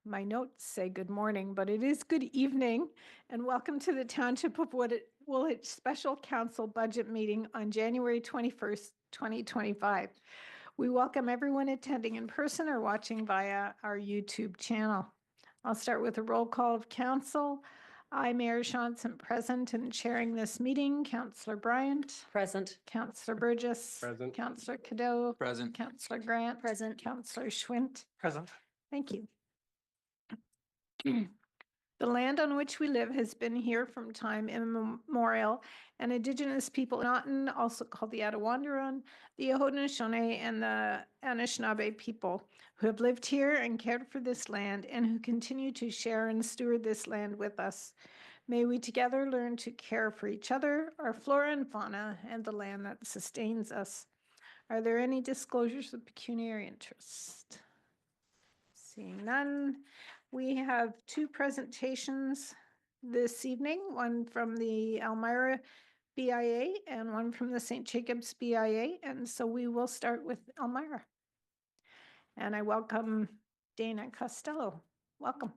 My notes say good morning, but it is good evening, and welcome to the Township of Woolwich Special Council Budget Meeting on January 21st, 2025. We welcome everyone attending in person or watching via our YouTube channel. I'll start with a roll call of council. I, Mayor Johnson, present and chairing this meeting. Councillor Bryant. Present. Councillor Burgess. Present. Councillor Cadeau. Present. Councillor Grant. Present. Councillor Schwint. Present. Thank you. The land on which we live has been here from time immemorial, and Indigenous people, Naughton, also called the Attawandaron, the Haudenosaunee, and the Anishinaabe people who have lived here and cared for this land and who continue to share and steward this land with us. May we together learn to care for each other, our flora and fauna, and the land that sustains us. Are there any disclosures of pecuniary interest? Seeing none. We have two presentations this evening, one from the Elmira BIA and one from the St. Jacobs BIA. And so we will start with Elmira. And I welcome Dana Costello. Welcome.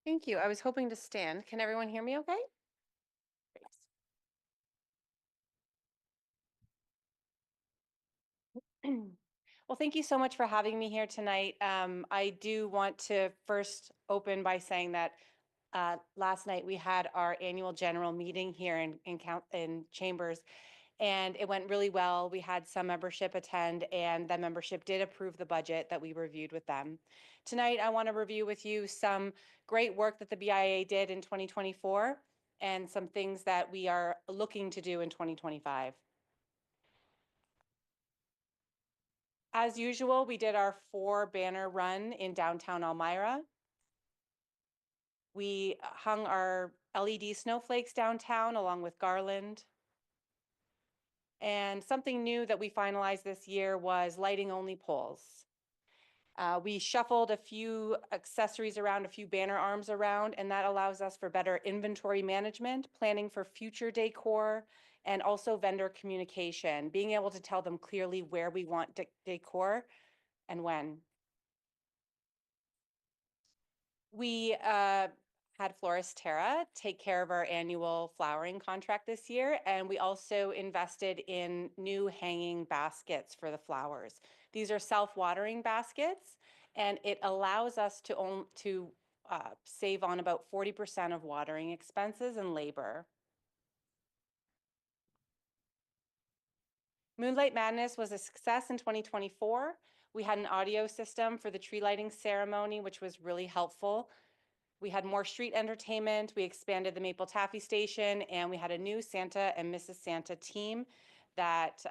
Thank you. I was hoping to stand. Can everyone hear me okay? Great. Well, thank you so much for having me here tonight. I do want to first open by saying that last night we had our annual general meeting here in Chambers, and it went really well. We had some membership attend, and the membership did approve the budget that we reviewed with them. Tonight, I want to review with you some great work that the BIA did in 2024 and some things that we are looking to do in 2025. As usual, we did our 4-banner run in downtown Elmira. We hung our LED snowflakes downtown along with garland. And something new that we finalized this year was lighting only poles. We shuffled a few accessories around, a few banner arms around, and that allows us for better inventory management, planning for future decor, and also vendor communication, being able to tell them clearly where we want decor and when. We had Florist Terra take care of our annual flowering contract this year, and we also invested in new hanging baskets for the flowers. These are self-watering baskets, and it allows us to save on about 40% of watering expenses and labor. Moonlight Madness was a success in 2024. We had an audio system for the tree lighting ceremony, which was really helpful. We had more street entertainment. We expanded the Maple Taffy Station, and we had a new Santa and Mrs. Santa team that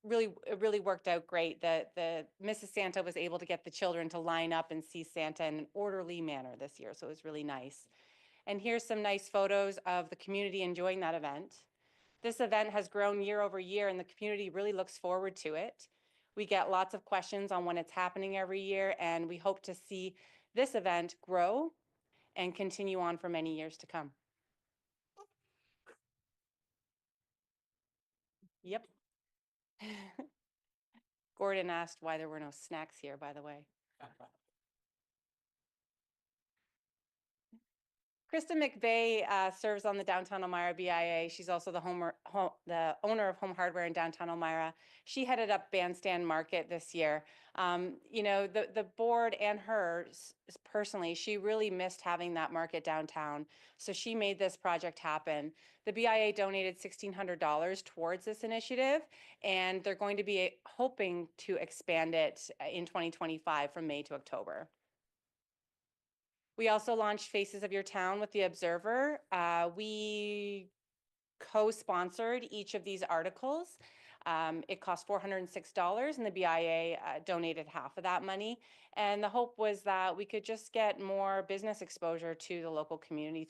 really worked out great. The Mrs. Santa was able to get the children to line up and see Santa in an orderly manner this year, so it was really nice. And here's some nice photos of the community enjoying that event. This event has grown year over year, and the community really looks forward to it. We get lots of questions on when it's happening every year, and we hope to see this event grow and continue on for many years to come. Yep. Gordon asked why there were no snacks here, by the way. Krista McVeigh serves on the Downtown Elmira BIA. She's also the owner of Home Hardware in Downtown Elmira. She headed up Bandstand Market this year. You know, the board and her personally, she really missed having that market downtown. So she made this project happen. The BIA donated $1,600 towards this initiative, and they're going to be hoping to expand it in 2025 from May to October. We also launched Faces of Your Town with the Observer. We co-sponsored each of these articles. It cost $406, and the BIA donated half of that money. And the hope was that we could just get more business exposure to the local community.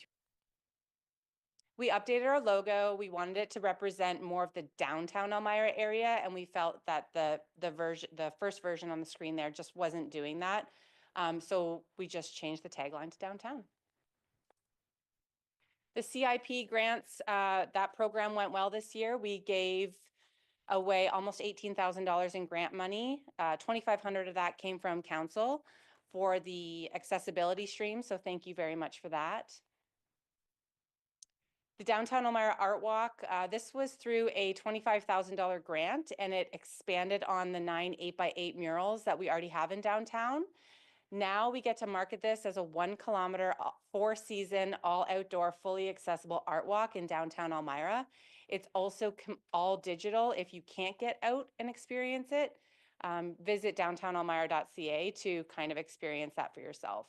We updated our logo. We wanted it to represent more of the downtown Elmira area, and we felt that the first version on the screen there just wasn't doing that. So we just changed the tagline to downtown. The CIP grants, that program went well this year. We gave away almost $18,000 in grant money. 2,500 of that came from council for the accessibility stream, so thank you very much for that. The Downtown Elmira Art Walk, this was through a $25,000 grant, and it expanded on the 9 8x8 murals that we already have in downtown. Now we get to market this as a 1 kilometer, 4-season, all outdoor, fully accessible art walk in downtown Elmira. It's also all digital. If you can't get out and experience it, visit downtownelmira.ca to kind of experience that for yourself.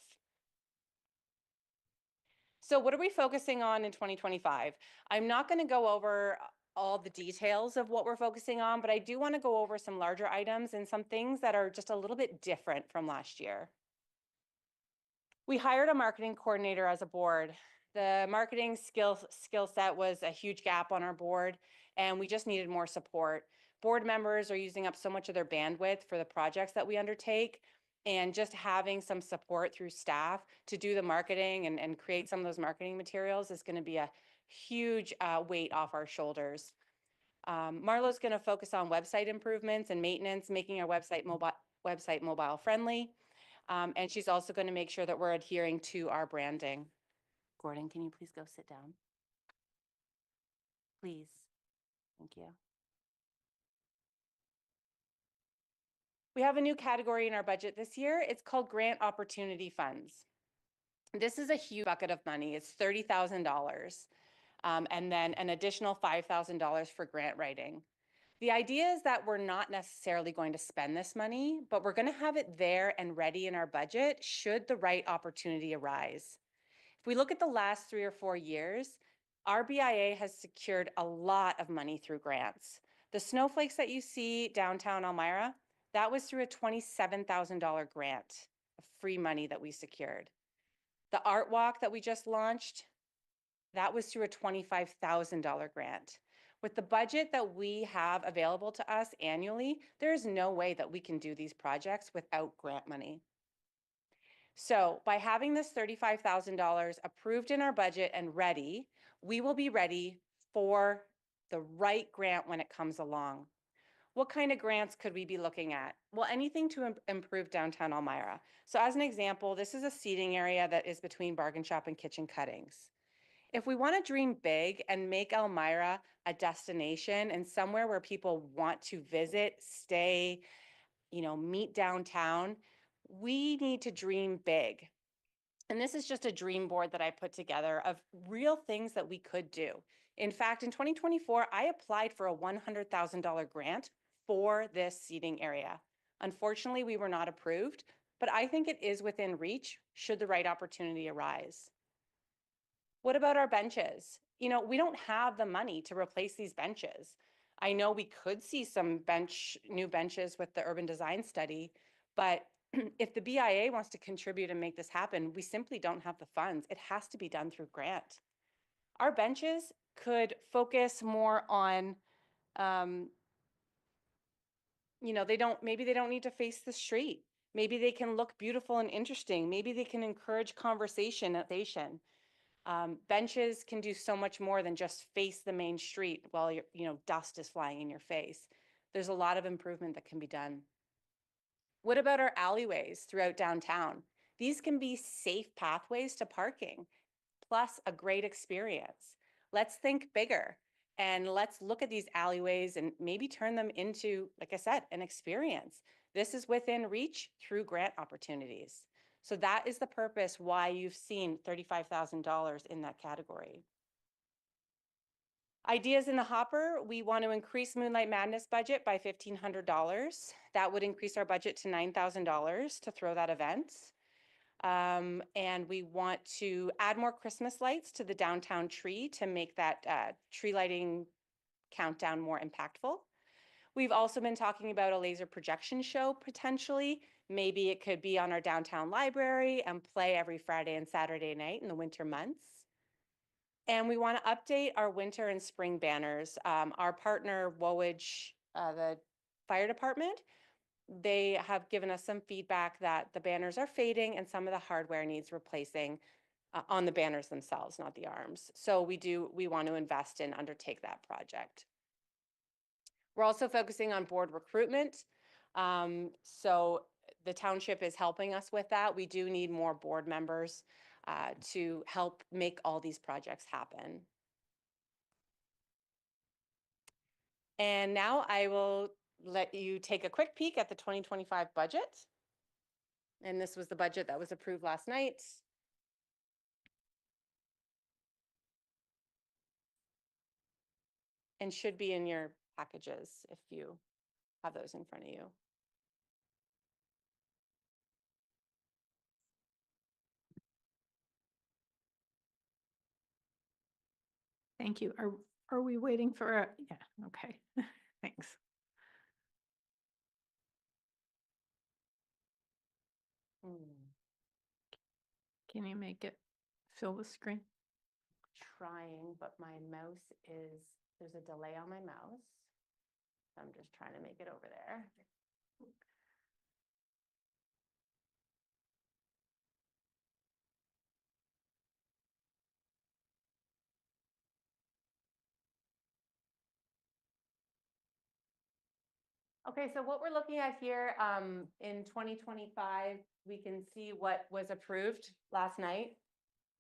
So what are we focusing on in 2025? I'm not going to go over all the details of what we're focusing on, but I do want to go over some larger items and some things that are just a little bit different from last year. We hired a marketing coordinator as a board. The marketing skill set was a huge gap on our board, and we just needed more support. Board members are using up so much of their bandwidth for the projects that we undertake, and just having some support through staff to do the marketing and create some of those marketing materials is going to be a huge weight off our shoulders. Marlo's going to focus on website improvements and maintenance, making our website mobile friendly. And she's also going to make sure that we're adhering to our branding. Gordon, can you please go sit down? Please. Thank you. We have a new category in our budget this year. It's called Grant Opportunity Funds. This is a huge bucket of money. It's $30,000, and then an additional $5,000 for grant writing. The idea is that we're not necessarily going to spend this money, but we're going to have it there and ready in our budget should the right opportunity arise. If we look at the last 3 or 4 years, RBIA has secured a lot of money through grants. The snowflakes that you see downtown Elmira, that was through a $27,000 grant of free money that we secured. The art walk that we just launched, that was through a $25,000 grant. With the budget that we have available to us annually, there is no way that we can do these projects without grant money. So by having this $35,000 approved in our budget and ready, we will be ready for the right grant when it comes along. What kind of grants could we be looking at? Well, anything to improve downtown Elmira. So as an example, this is a seating area that is between Bargain Shop and Kitchen Cuttings. If we want to dream big and make Elmira a destination and somewhere where people want to visit, stay, meet downtown, we need to dream big. And this is just a dream board that I put together of real things that we could do. In fact, in 2024, I applied for a $100,000 grant for this seating area. Unfortunately, we were not approved, but I think it is within reach should the right opportunity arise. What about our benches? We don't have the money to replace these benches. I know we could see some new benches with the urban design study, but if the BIA wants to contribute and make this happen, we simply don't have the funds. It has to be done through grant. Our benches could focus more on, maybe they don't need to face the street. Maybe they can look beautiful and interesting. Maybe they can encourage conversation. Benches can do so much more than just face the main street while dust is flying in your face. There's a lot of improvement that can be done. What about our alleyways throughout downtown? These can be safe pathways to parking, plus a great experience. Let's think bigger and let's look at these alleyways and maybe turn them into, like I said, an experience. This is within reach through grant opportunities. So that is the purpose why you've seen $35,000 in that category. Ideas in the hopper, we want to increase Moonlight Madness budget by $1,500. That would increase our budget to $9,000 to throw that event. And we want to add more Christmas lights to the downtown tree to make that tree lighting countdown more impactful. We've also been talking about a laser projection show potentially. Maybe it could be on our downtown library and play every Friday and Saturday night in the winter months. And we want to update our winter and spring banners. Our partner, Woolwich, the fire department, they have given us some feedback that the banners are fading and some of the hardware needs replacing on the banners themselves, not the arms. So we want to invest and undertake that project. We're also focusing on board recruitment. So the township is helping us with that. We do need more board members to help make all these projects happen. And now I will let you take a quick peek at the 2025 budget. And this was the budget that was approved last night. And should be in your packages if you have those in front of you. Thank you. Are we waiting for a, yeah, okay. Thanks. Can you make it fill the screen? Trying, but my mouse is, there's a delay on my mouse. I'm just trying to make it over there. Okay, so what we're looking at here in 2025, we can see what was approved last night.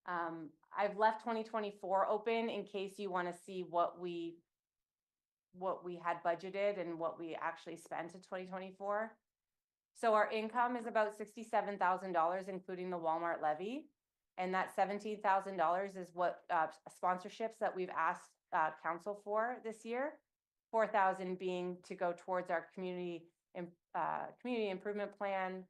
I've left 2024 open in case you want to see what we had budgeted and what we actually spent in 2024. So our income is about $67,000, including the Walmart levy. And that $17,000 is what sponsorships that we've asked council for this year. 4,000 being to go towards our community improvement plan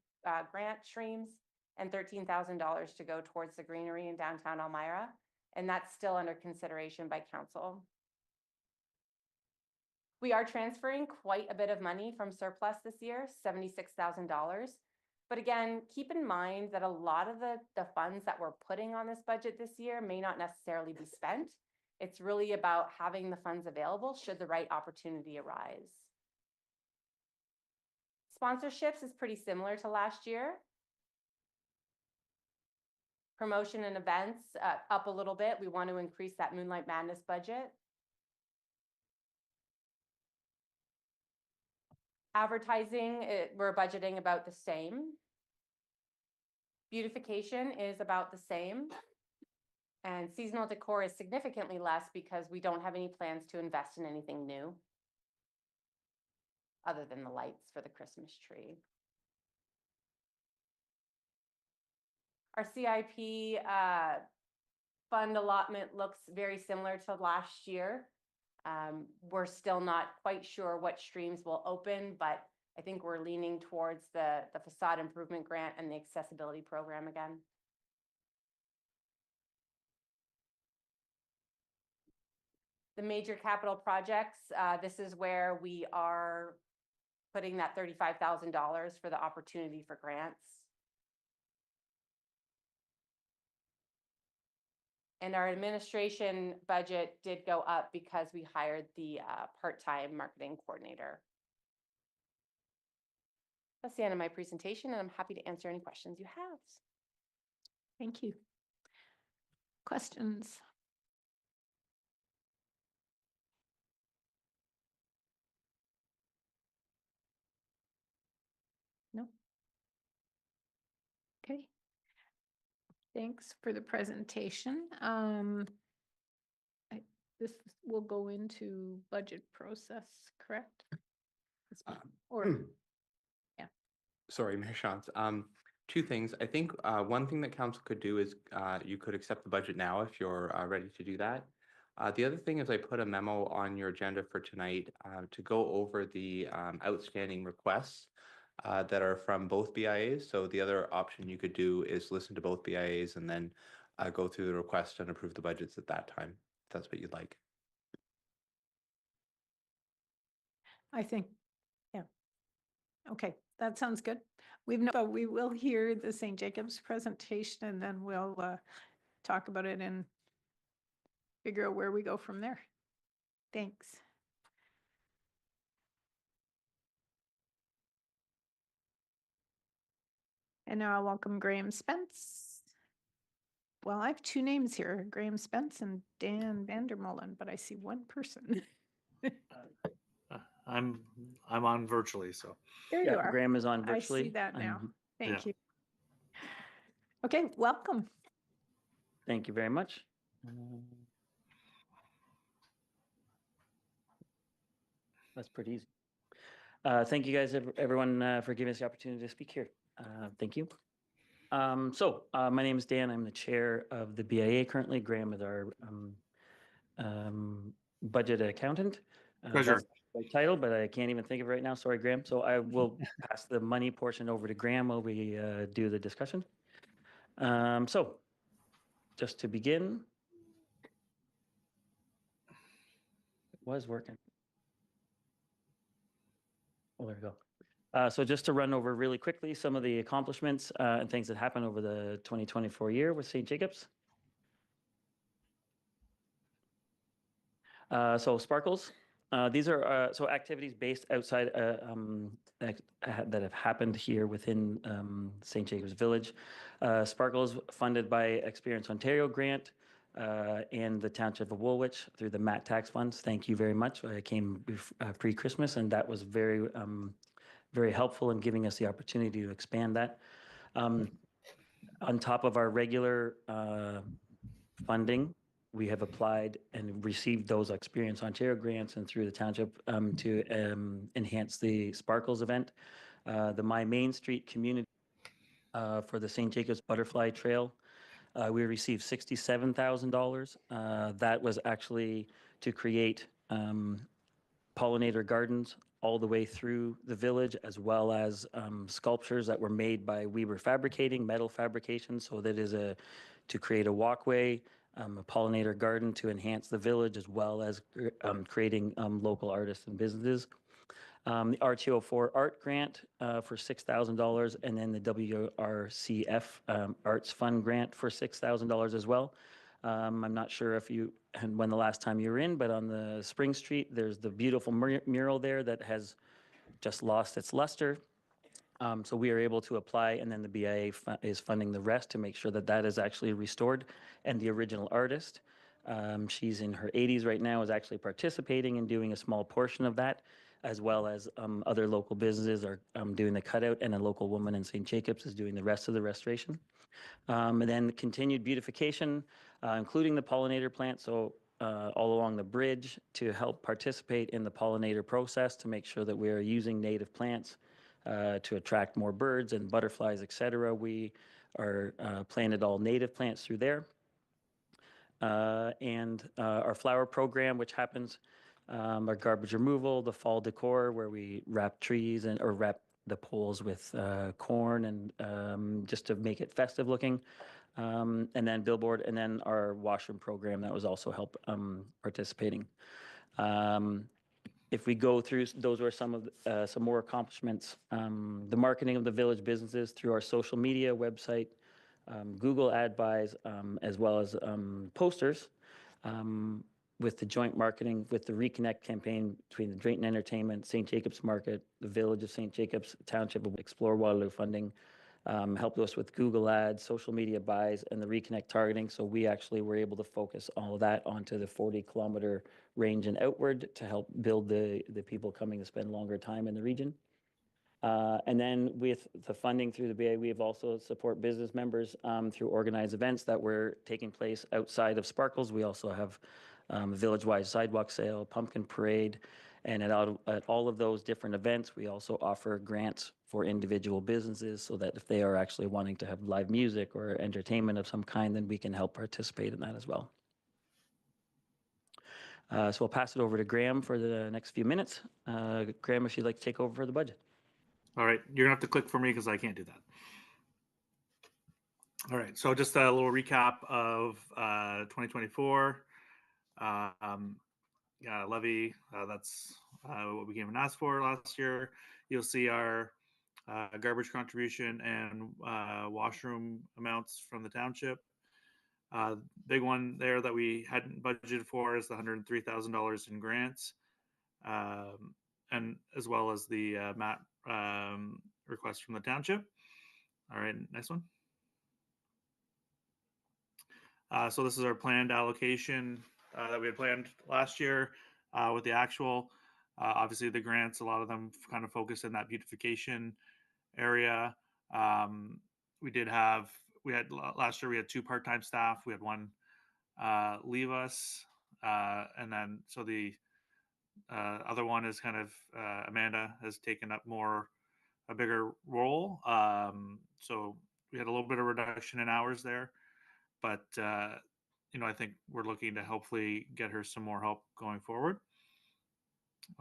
grant streams, and $13,000 to go towards the greenery in downtown Elmira. And that's still under consideration by council. We are transferring quite a bit of money from surplus this year, $76,000. But again, keep in mind that a lot of the funds that we're putting on this budget this year may not necessarily be spent. It's really about having the funds available should the right opportunity arise. Sponsorships is pretty similar to last year. Promotion and events up a little bit. We want to increase that Moonlight Madness budget. Advertising, we're budgeting about the same. Beautification is about the same. And seasonal decor is significantly less because we don't have any plans to invest in anything new other than the lights for the Christmas tree. Our CIP fund allotment looks very similar to last year. We're still not quite sure what streams will open, but I think we're leaning towards the facade improvement grant and the accessibility program again. The major capital projects, this is where we are putting that $35,000 for the opportunity for grants. And our administration budget did go up because we hired the part-time marketing coordinator. That's the end of my presentation, and I'm happy to answer any questions you have. Thank you. Questions? No? Okay. Thanks for the presentation. This will go into budget process, correct? Or, yeah. Sorry, Mayor Shantz. Two things. I think one thing that council could do is you could accept the budget now if you're ready to do that. The other thing is I put a memo on your agenda for tonight to go over the outstanding requests that are from both BIAs. So the other option you could do is listen to both BIAs and then go through the request and approve the budgets at that time, if that's what you'd like. I think, yeah. Okay, that sounds good. But we will hear the St. Jacobs presentation and then we'll talk about it and figure out where we go from there. Thanks. And now I'll welcome Graham Spence. Well, I have two names here, Graham Spence and Dan Vandermolen, but I see one person. I'm on virtually, so There you Yeah, are. Graham is on I virtually. see that now. Thank yeah. you. Okay, welcome. Thank you very much. That's pretty easy. Thank you guys, everyone, for giving us the opportunity to speak here. Thank you. My name is Dan. I'm the chair of the BIA currently. Graham is our budget accountant. Treasurer. That's my title, but I can't even think of it right now. Sorry, Graham. So I will pass the money portion over to Graham while we do the discussion. Just to begin, it was working. Oh, there we go. So just to run over really quickly some of the accomplishments and things that happened over the 2024 year with St. Jacobs. So Sparkles, these are so activities based outside that have happened here within St. Jacobs Village. Sparkles funded by Experience Ontario grant and the Township of Woolwich through the MAT tax funds. Thank you very much. I came pre-Christmas and that was very, very helpful in giving us the opportunity to expand that. On top of our regular funding, we have applied and received those Experience Ontario grants and through the township to enhance the Sparkles event. The My Main Street community for the St. Jacobs Butterfly Trail, we received $67,000. That was actually to create pollinator gardens all the way through the village, as well as sculptures that were made by Weber Fabricating, metal fabrication. So that is to create a walkway, a pollinator garden to enhance the village, as well as creating local artists and businesses. The R204 Art Grant for $6,000, and then the WRCF Arts Fund Grant for $6,000 as well. I'm not sure if you and when the last time you were in, but on the Spring Street, there's the beautiful mural there that has just lost its luster. So we are able to apply, and then the BIA is funding the rest to make sure that that is actually restored. And the original artist, she's in her 80s right now, is actually participating and doing a small portion of that, as well as other local businesses are doing the cutout, and a local woman in St. Jacobs is doing the rest of the restoration. And then continued beautification, including the pollinator plant. So all along the bridge to help participate in the pollinator process to make sure that we are using native plants to attract more birds and butterflies, etc. We are planted all native plants through there. And our flower program, which happens, our garbage removal, the fall decor, where we wrap trees or wrap the poles with corn and just to make it festive looking. And then billboard, and then our washroom program that was also help participating. If we go through, those were some more accomplishments. The marketing of the village businesses through our social media website, Google ad buys, as well as posters. With the joint marketing, with the Reconnect campaign between the Drayton Entertainment, St. Jacobs Market, the Village of St. Jacobs, Township of Explore Waterloo funding, helped us with Google ads, social media buys, and the Reconnect targeting. So we actually were able to focus all of that onto the 40-kilometer range and outward to help build the people coming to spend longer time in the region. And then with the funding through the BA, we have also support business members through organized events that were taking place outside of Sparkles. We also have a village-wide sidewalk sale, pumpkin parade, and at all of those different events, we also offer grants for individual businesses so that if they are actually wanting to have live music or entertainment of some kind, then we can help participate in that as well. So we'll pass it over to Graham for the next few minutes. Graham, if you'd like to take over for the budget. All right, you're gonna have to click for me because I can't do that. All right, so just a little recap of 2024. Levy, that's what we came and asked for last year. You'll see our garbage contribution and washroom amounts from the township. Big one there that we hadn't budgeted for is the $103,000 in grants, and as well as the MAT request from the township. All right, next one. So this is our planned allocation that we had planned last year with the actual. Obviously, the grants, a lot of them kind of focus in that beautification area. We had last year, we had 2 part-time staff. We had one leave us. And then, so the other one is kind of Amanda has taken up a bigger role. So we had a little bit of reduction in hours there, but I think we're looking to hopefully get her some more help going forward.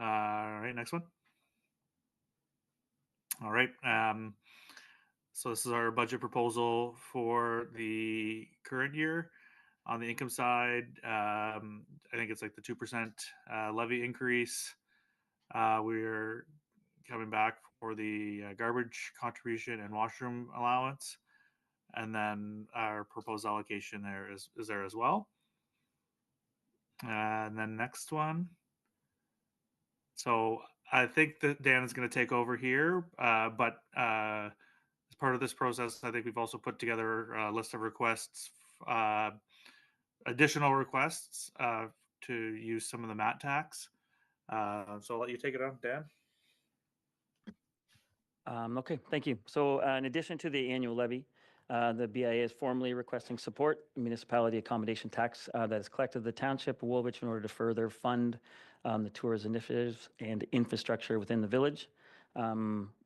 All right, next one. All right. So this is our budget proposal for the current year. On the income side, I think it's like the 2% levy increase. We're coming back for the garbage contribution and washroom allowance. And then our proposed allocation there is there as well. And then next one. So I think that Dan is going to take over here, but as part of this process, I think we've also put together a list of requests, additional requests to use some of the MAT tax. So I'll let you take it on, Dan. Okay, thank you. So in addition to the annual levy, the BIA is formally requesting support municipality accommodation tax that is collected at the township of Woolwich in order to further fund the tourist initiatives and infrastructure within the village.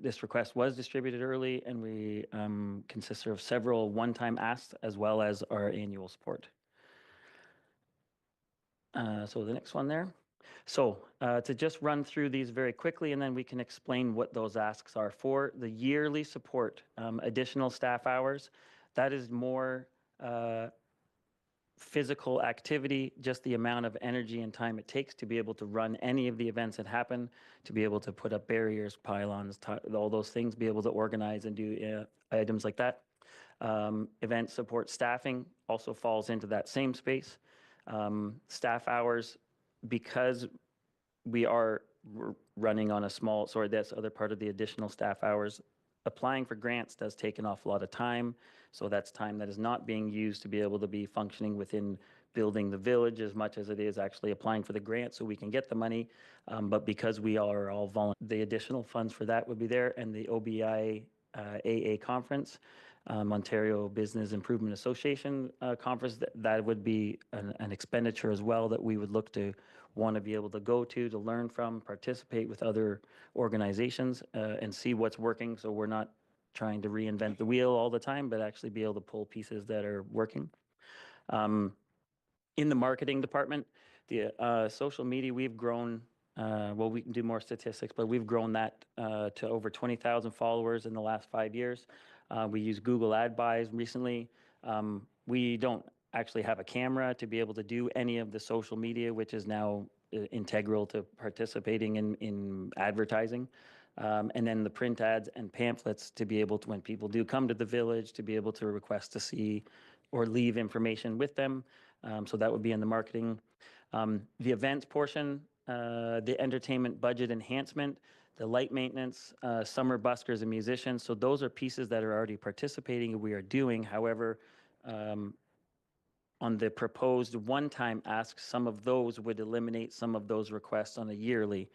This request was distributed early, and we consists of several one-time asks as well as our annual support. So the next one there. So to just run through these very quickly, and then we can explain what those asks are for. The yearly support, additional staff hours, that is more physical activity, just the amount of energy and time it takes to be able to run any of the events that happen, to be able to put up barriers, pylons, all those things, be able to organize and do items like that. Event support staffing also falls into that same space. Staff hours, because we are running on a small, sorry, that's other part of the additional staff hours. Applying for grants does take an awful lot of time. So that's time that is not being used to be able to be functioning within building the village as much as it is actually applying for the grant so we can get the money. But because we are all volunteer, the additional funds for that would be there, and the OBI AA conference, Ontario Business Improvement Association conference, that would be an expenditure as well that we would look to want to be able to go to learn from, participate with other organizations and see what's working, so we're not trying to reinvent the wheel all the time, but actually be able to pull pieces that are working. In the marketing department, the social media, we've grown, well, we can do more statistics, but we've grown that to over 20,000 followers in the last 5 years. We use Google ad buys recently. We don't actually have a camera to be able to do any of the social media, which is now integral to participating in advertising. And then the print ads and pamphlets to be able to, when people do come to the village, to be able to request to see or leave information with them. So that would be in the marketing. The events portion, the entertainment budget enhancement, the light maintenance, summer buskers and musicians. So those are pieces that are already participating and we are doing. However, on the proposed one-time asks, some of those would eliminate some of those requests on a yearly.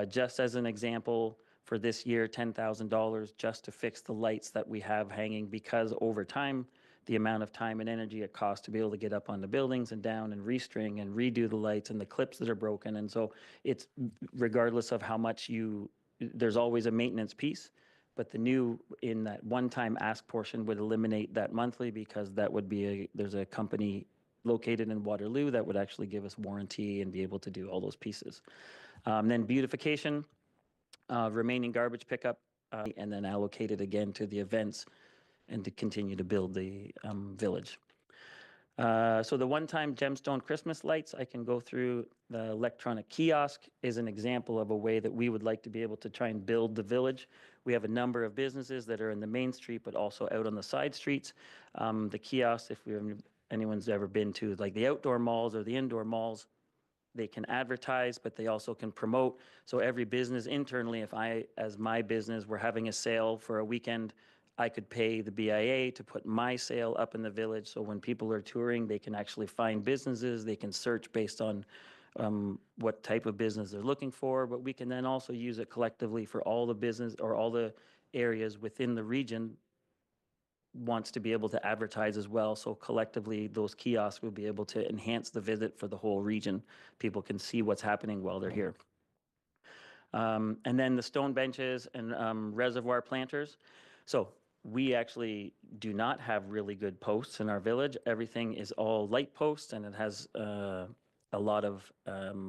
Just as an example, for this year, $10,000 just to fix the lights that we have hanging, because over time, the amount of time and energy it costs to be able to get up on the buildings and down and restring and redo the lights and the clips that are broken. And so it's, regardless of how much there's always a maintenance piece, but the new in that one-time ask portion would eliminate that monthly, because that would be there's a company located in Waterloo that would actually give us warranty and be able to do all those pieces. Then beautification, remaining garbage pickup, and then allocated again to the events and to continue to build the village. So the one-time gemstone Christmas lights, I can go through. The electronic kiosk is an example of a way that we would like to be able to try and build the village. We have a number of businesses that are in the main street, but also out on the side streets. The kiosks, if anyone's ever been to like the outdoor malls or the indoor malls, they can advertise, but they also can promote. So every business internally, if I, as my business, were having a sale for a weekend, I could pay the BIA to put my sale up in the village. So when people are touring, they can actually find businesses, they can search based on what type of business they're looking for, but we can then also use it collectively for all the business or all the areas within the region wants to be able to advertise as well. So collectively, those kiosks will be able to enhance the visit for the whole region. People can see what's happening while they're here. And then the stone benches and reservoir planters. So we actually do not have really good posts in our village. Everything is all light posts, and it has a lot of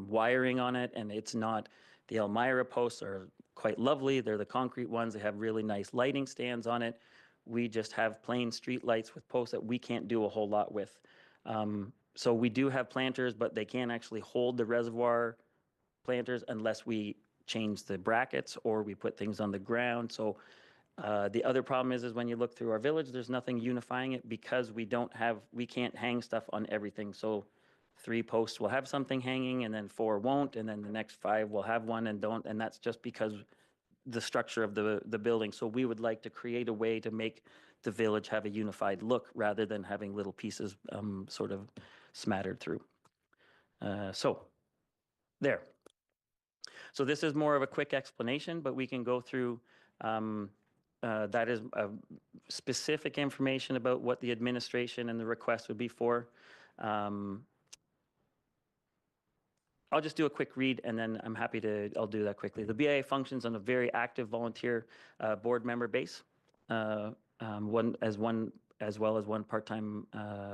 wiring on it, and it's not, the Elmira posts are quite lovely. They're the concrete ones. They have really nice lighting stands on it. We just have plain street lights with posts that we can't do a whole lot with. So we do have planters, but they can't actually hold the reservoir planters unless we change the brackets or we put things on the ground. So the other problem is when you look through our village, there's nothing unifying it because we can't hang stuff on everything. So 3 posts will have something hanging, and then 4 won't, and then the next 5 will have one and don't, and that's just because the structure of the building. So we would like to create a way to make the village have a unified look rather than having little pieces sort of smattered through. So there. So this is more of a quick explanation, but we can go through, that is specific information about what the administration and the request would be for. I'll just do a quick read and then I'm happy to, I'll do that quickly. The BIA functions on a very active volunteer board member base, as well as one part-time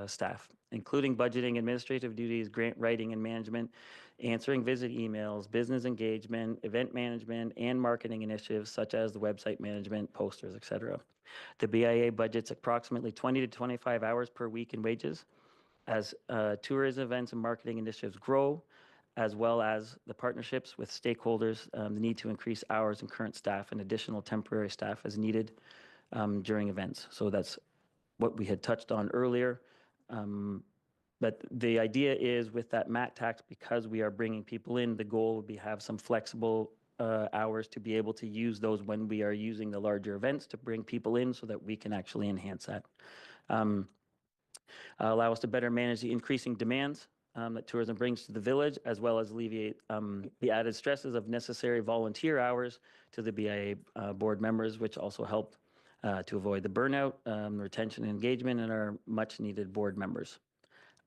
staff, including budgeting, administrative duties, grant writing and management, answering visit emails, business engagement, event management, and marketing initiatives such as the website management, posters, etc. The BIA budgets approximately 20 to 25 hours per week in wages. As tourism events and marketing initiatives grow, as well as the partnerships with stakeholders, the need to increase hours and current staff and additional temporary staff as needed during events. So that's what we had touched on earlier. But the idea is with that MAT tax, because we are bringing people in, the goal would be have some flexible hours to be able to use those when we are using the larger events to bring people in so that we can actually enhance that. Allow us to better manage the increasing demands that tourism brings to the village, as well as alleviate the added stresses of necessary volunteer hours to the BIA board members, which also help to avoid the burnout, retention and engagement, and our much needed board members.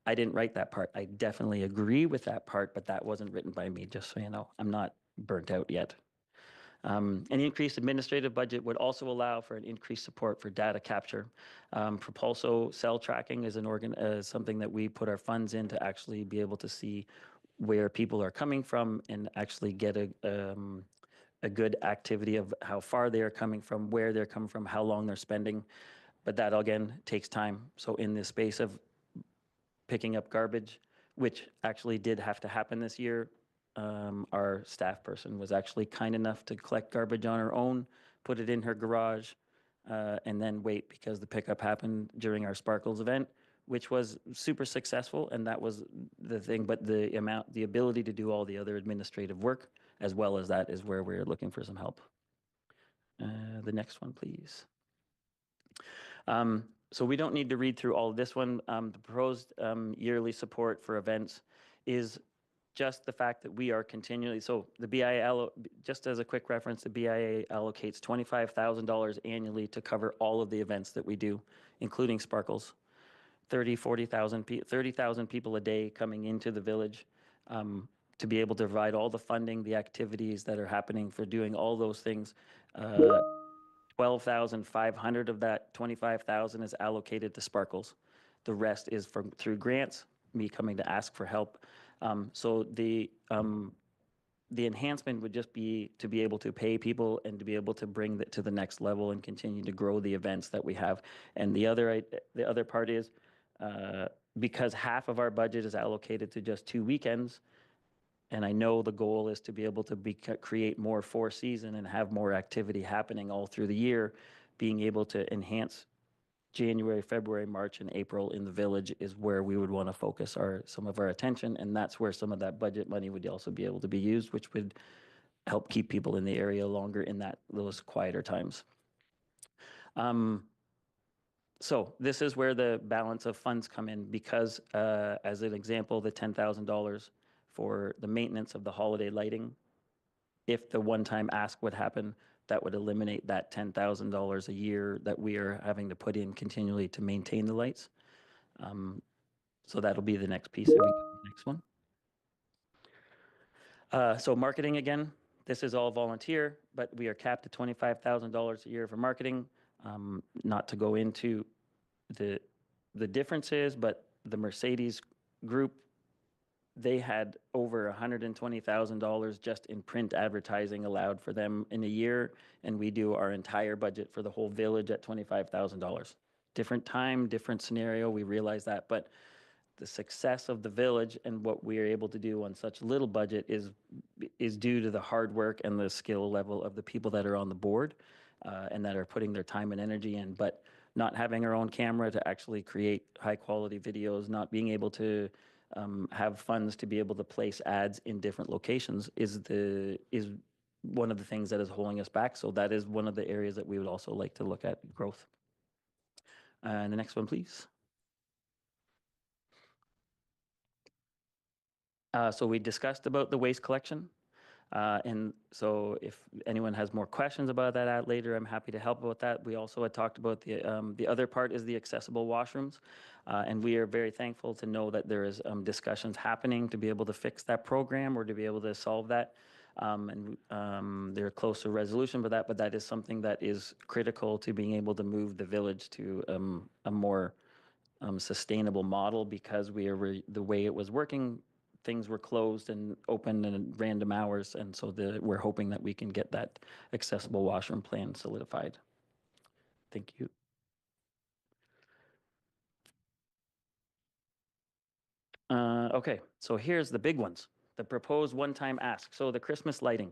I didn't write that part. I definitely agree with that part, but that wasn't written by me, just so you know. I'm not burnt out yet. An increased administrative budget would also allow for an increased support for data capture. Propulso cell tracking is something that we put our funds in to actually be able to see where people are coming from and actually get a good activity of how far they are coming from, where they're coming from, how long they're spending. But that, again, takes time. So in this space of picking up garbage, which actually did have to happen this year, our staff person was actually kind enough to collect garbage on her own, put it in her garage, and then wait because the pickup happened during our Sparkles event, which was super successful, and that was the thing. But the ability to do all the other administrative work as well as that is where we're looking for some help. The next one, please. So we don't need to read through all of this one. The proposed yearly support for events is just the fact that we are continually, so the BIA, just as a quick reference, the BIA allocates $25,000 annually to cover all of the events that we do, including Sparkles. 30,000 people a day coming into the village to be able to provide all the funding, the activities that are happening for doing all those things. 12,500 of that 25,000 is allocated to Sparkles. The rest is through grants, me coming to ask for help. So the enhancement would just be to be able to pay people and to be able to bring that to the next level and continue to grow the events that we have. And the other part is because half of our budget is allocated to just 2 weekends, and I know the goal is to be able to create more four-season and have more activity happening all through the year. Being able to enhance January, February, March, and April in the village is where we would want to focus some of our attention, and that's where some of that budget money would also be able to be used, which would help keep people in the area longer in those quieter times. So this is where the balance of funds come in because, as an example, the $10,000 for the maintenance of the holiday lighting. If the one-time ask would happen, that would eliminate that $10,000 a year that we are having to put in continually to maintain the lights. So that'll be the next piece. If we go to the next one. So marketing again, this is all volunteer, but we are capped at $25,000 a year for marketing. Not to go into the differences, but the Mercedes group, they had over $120,000 just in print advertising allowed for them in a year, and we do our entire budget for the whole village at $25,000. Different time, different scenario, we realize that, but the success of the village and what we are able to do on such little budget is due to the hard work and the skill level of the people that are on the board and that are putting their time and energy in. But not having our own camera to actually create high quality videos, not being able to have funds to be able to place ads in different locations is one of the things that is holding us back. So that is one of the areas that we would also like to look at growth. And the next one, please. So we discussed about the waste collection. And so if anyone has more questions about that later, I'm happy to help about that. We also had talked about the other part is the accessible washrooms. And we are very thankful to know that there is discussions happening to be able to fix that program or to be able to solve that. And they're close to resolution for that, but that is something that is critical to being able to move the village to a more sustainable model, because the way it was working, things were closed and open in random hours, and so we're hoping that we can get that accessible washroom plan solidified. Thank you. Okay, so here's the big ones. The proposed one-time ask. So the Christmas lighting.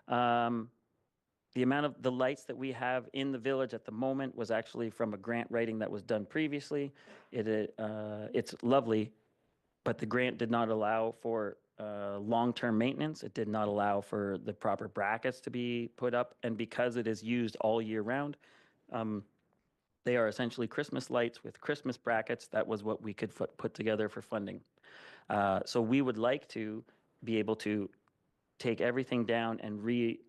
The amount of the lights that we have in the village at the moment was actually from a grant writing that was done previously. It's lovely, but the grant did not allow for long-term maintenance. It did not allow for the proper brackets to be put up. And because it is used all year round, they are essentially Christmas lights with Christmas brackets. That was what we could put together for funding. So we would like to be able to take everything down and be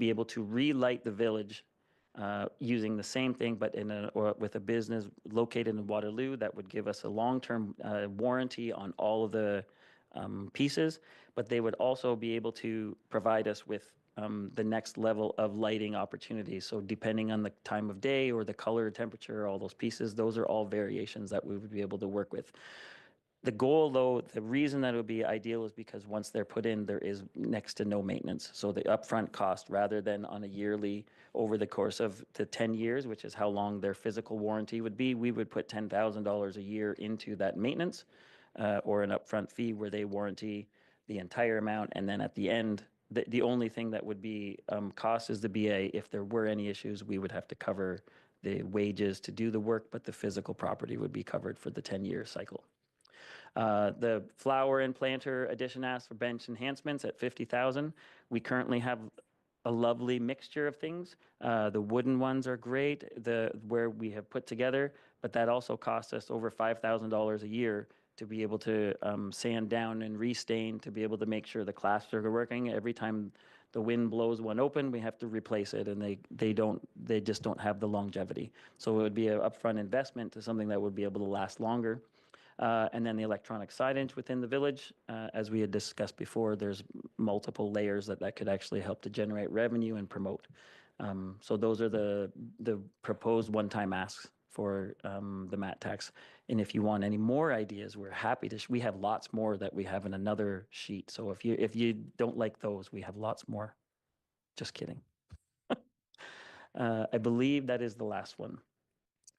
able to relight the village using the same thing, but with a business located in Waterloo that would give us a long-term warranty on all of the pieces, but they would also be able to provide us with the next level of lighting opportunities. So depending on the time of day or the color, temperature, all those pieces, those are all variations that we would be able to work with. The goal, though, the reason that it would be ideal is because once they're put in, there is next to no maintenance. So the upfront cost, rather than on a yearly over the course of the 10 years, which is how long their physical warranty would be, we would put $10,000 a year into that maintenance or an upfront fee where they warranty the entire amount. And then at the end, the only thing that would be cost is the BA. If there were any issues, we would have to cover the wages to do the work, but the physical property would be covered for the 10-year cycle. The flower and planter addition asked for bench enhancements at $50,000. We currently have a lovely mixture of things. The wooden ones are great, where we have put together, but that also costs us over $5,000 a year to be able to sand down and restain, to be able to make sure the clasps are working. Every time the wind blows one open, we have to replace it, and they just don't have the longevity. So it would be an upfront investment to something that would be able to last longer. And then the electronic signage within the village, as we had discussed before, there's multiple layers that could actually help to generate revenue and promote. So those are the proposed one-time asks for the MAT tax. And if you want any more ideas, we're happy to. We have lots more that we have in another sheet. So if you don't like those, we have lots more. Just kidding. I believe that is the last one.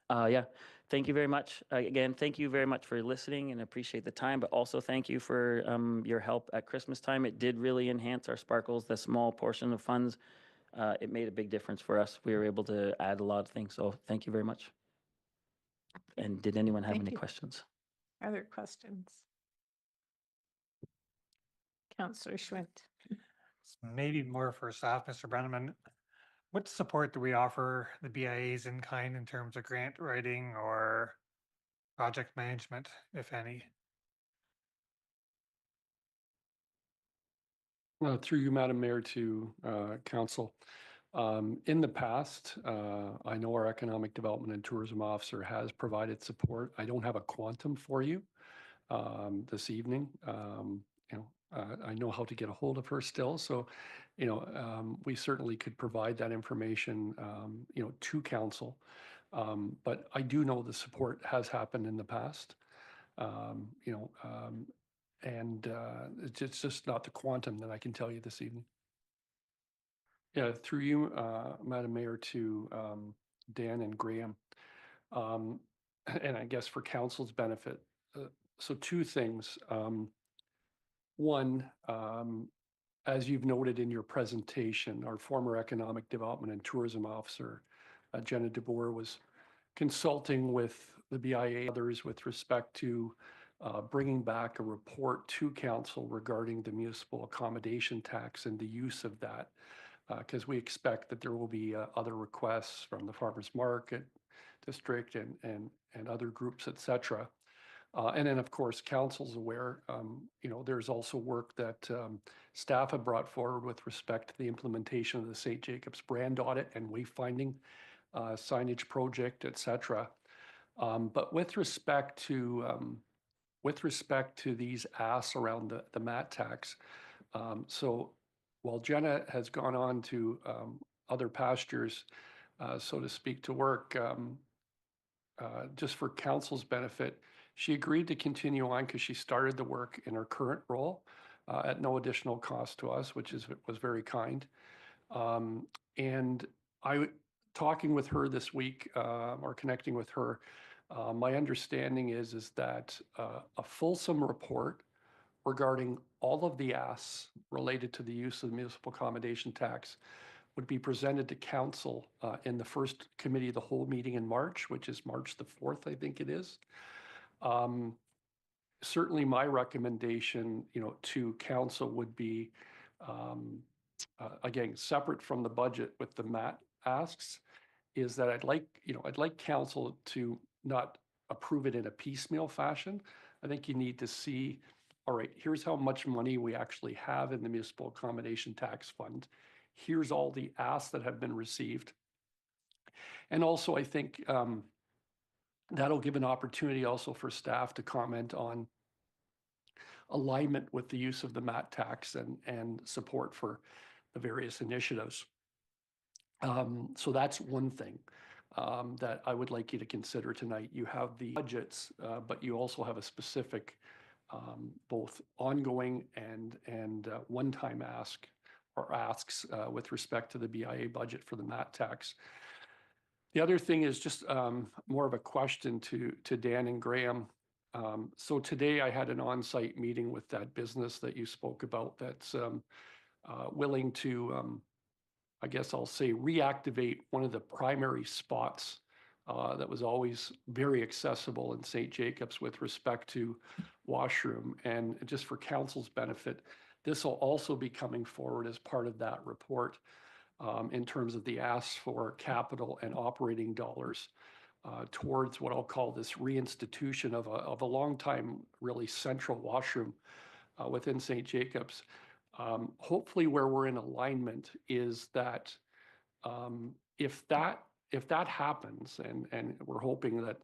Yeah, thank you very much. Again, thank you very much for listening and appreciate the time, but also thank you for your help at Christmas time. It did really enhance our sparkles, the small portion of funds. It made a big difference for us. We were able to add a lot of things, so thank you very much. And did anyone have any questions? Other questions? Councillor Schwint. Maybe more for staff, Mr. Brenneman. What support do we offer the BIAs in kind in terms of grant writing or project management, if any? Through you, Madam Mayor, to Council. In the past, I know our Economic Development and Tourism Officer has provided support. I don't have a quantum for you this evening. I know how to get a hold of her still, so we certainly could provide that information, to Council. But I do know the support has happened in the past. And it's just not the quantum that I can tell you this evening. Yeah, through you, Madam Mayor, to Dan and Graham. And I guess for council's benefit, so two things. One, as you've noted in your presentation, our former Economic Development and Tourism Officer, Jenna DeBoer, was consulting with the BIA and others with respect to bringing back a report to council regarding the municipal accommodation tax and the use of that, because we expect that there will be other requests from the farmers market district and other groups, et cetera. And then, of course, council's aware, there's also work that staff have brought forward with respect to the implementation of the St. Jacobs brand audit and wayfinding signage project, et cetera. But with respect to these asks around the MAT tax, so while Jenna has gone on to other pastures, so to speak, to work, just for council's benefit, she agreed to continue on because she started the work in her current role at no additional cost to us, which was very kind. And talking with her this week, or connecting with her, my understanding is that a fulsome report regarding all of the asks related to the use of the municipal accommodation tax would be presented to council in the first committee of the whole meeting in March, which is March the 4th, I think it is. Certainly my recommendation, to council would be, again, separate from the budget with the MAT asks, is that I'd like council to not approve it in a piecemeal fashion. I think you need to see, all right, here's how much money we actually have in the municipal accommodation tax fund. Here's all the asks that have been received. And also, I think that'll give an opportunity also for staff to comment on alignment with the use of the MAT tax and support for the various initiatives. So that's one thing that I would like you to consider tonight. You have the budgets, but you also have a specific both ongoing and one-time asks with respect to the BIA budget for the MAT tax. The other thing is just more of a question to Dan and Graham. So today I had an on-site meeting with that business that you spoke about that's willing to, I guess I'll say, reactivate one of the primary spots that was always very accessible in St. Jacobs with respect to washroom. And just for council's benefit, this will also be coming forward as part of that report in terms of the asks for capital and operating dollars towards what I'll call this reinstitution of a long time really central washroom within St. Jacobs. Hopefully where we're in alignment is that if that happens, and we're hoping that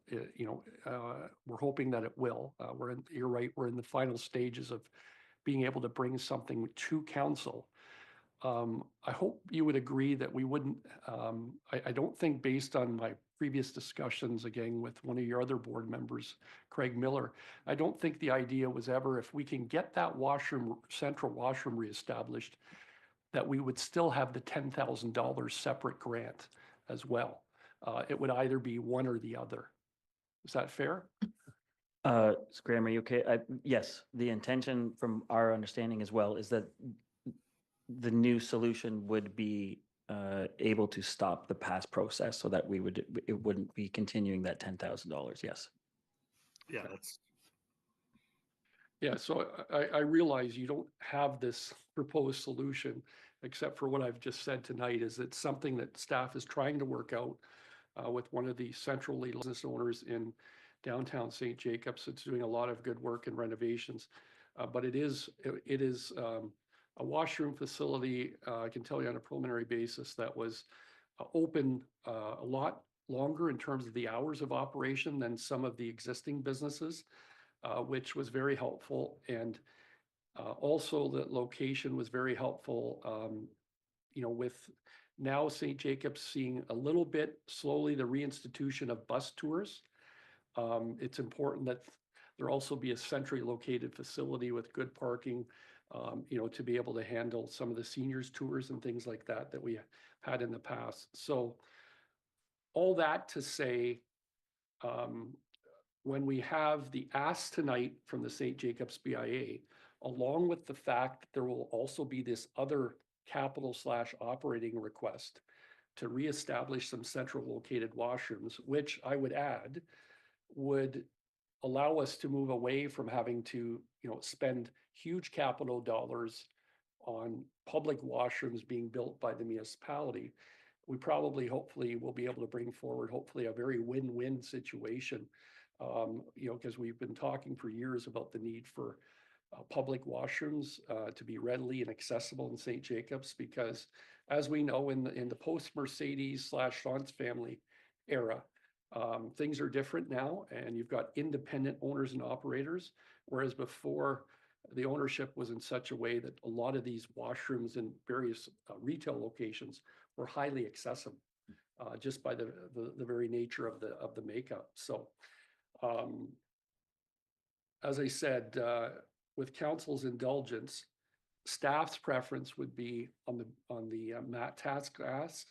we're hoping that it will. You're right. We're in the final stages of being able to bring something to council. I hope you would agree that we wouldn't. I don't think, based on my previous discussions again with one of your other board members, Craig Miller, I don't think the idea was ever, if we can get that central washroom reestablished, that we would still have the $10,000 separate grant as well. It would either be one or the other. Is that fair? Graham, are you okay? Yes, the intention from our understanding as well is that the new solution would be able to stop the past process so that it wouldn't be continuing that $10,000. Yes. Yeah, that's. Yeah, so I realize you don't have this proposed solution, except for what I've just said tonight, is it's something that staff is trying to work out with one of the central business owners in downtown St. Jacobs. It's doing a lot of good work in renovations, but it is a washroom facility, I can tell you on a preliminary basis, that was open a lot longer in terms of the hours of operation than some of the existing businesses, which was very helpful. And also the location was very helpful, with now St. Jacobs seeing a little bit slowly the reinstitution of bus tours. It's important that there also be a centrally located facility with good parking, to be able to handle some of the seniors tours and things like that that we had in the past. So all that to say, when we have the ask tonight from the St. Jacobs BIA, along with the fact that there will also be this other capital/operating request to reestablish some central located washrooms, which I would add would allow us to move away from having to, spend huge capital dollars on public washrooms being built by the municipality. We probably, hopefully, will be able to bring forward, hopefully, a very win-win situation. Because we've been talking for years about the need for public washrooms to be readily and accessible in St. Jacobs, because as we know, in the post-Mercedes/Shantz family era, things are different now, and you've got independent owners and operators, whereas before the ownership was in such a way that a lot of these washrooms in various retail locations were highly accessible, just by the very nature of the makeup. So, as I said, with council's indulgence, staff's preference would be on the MAT task ask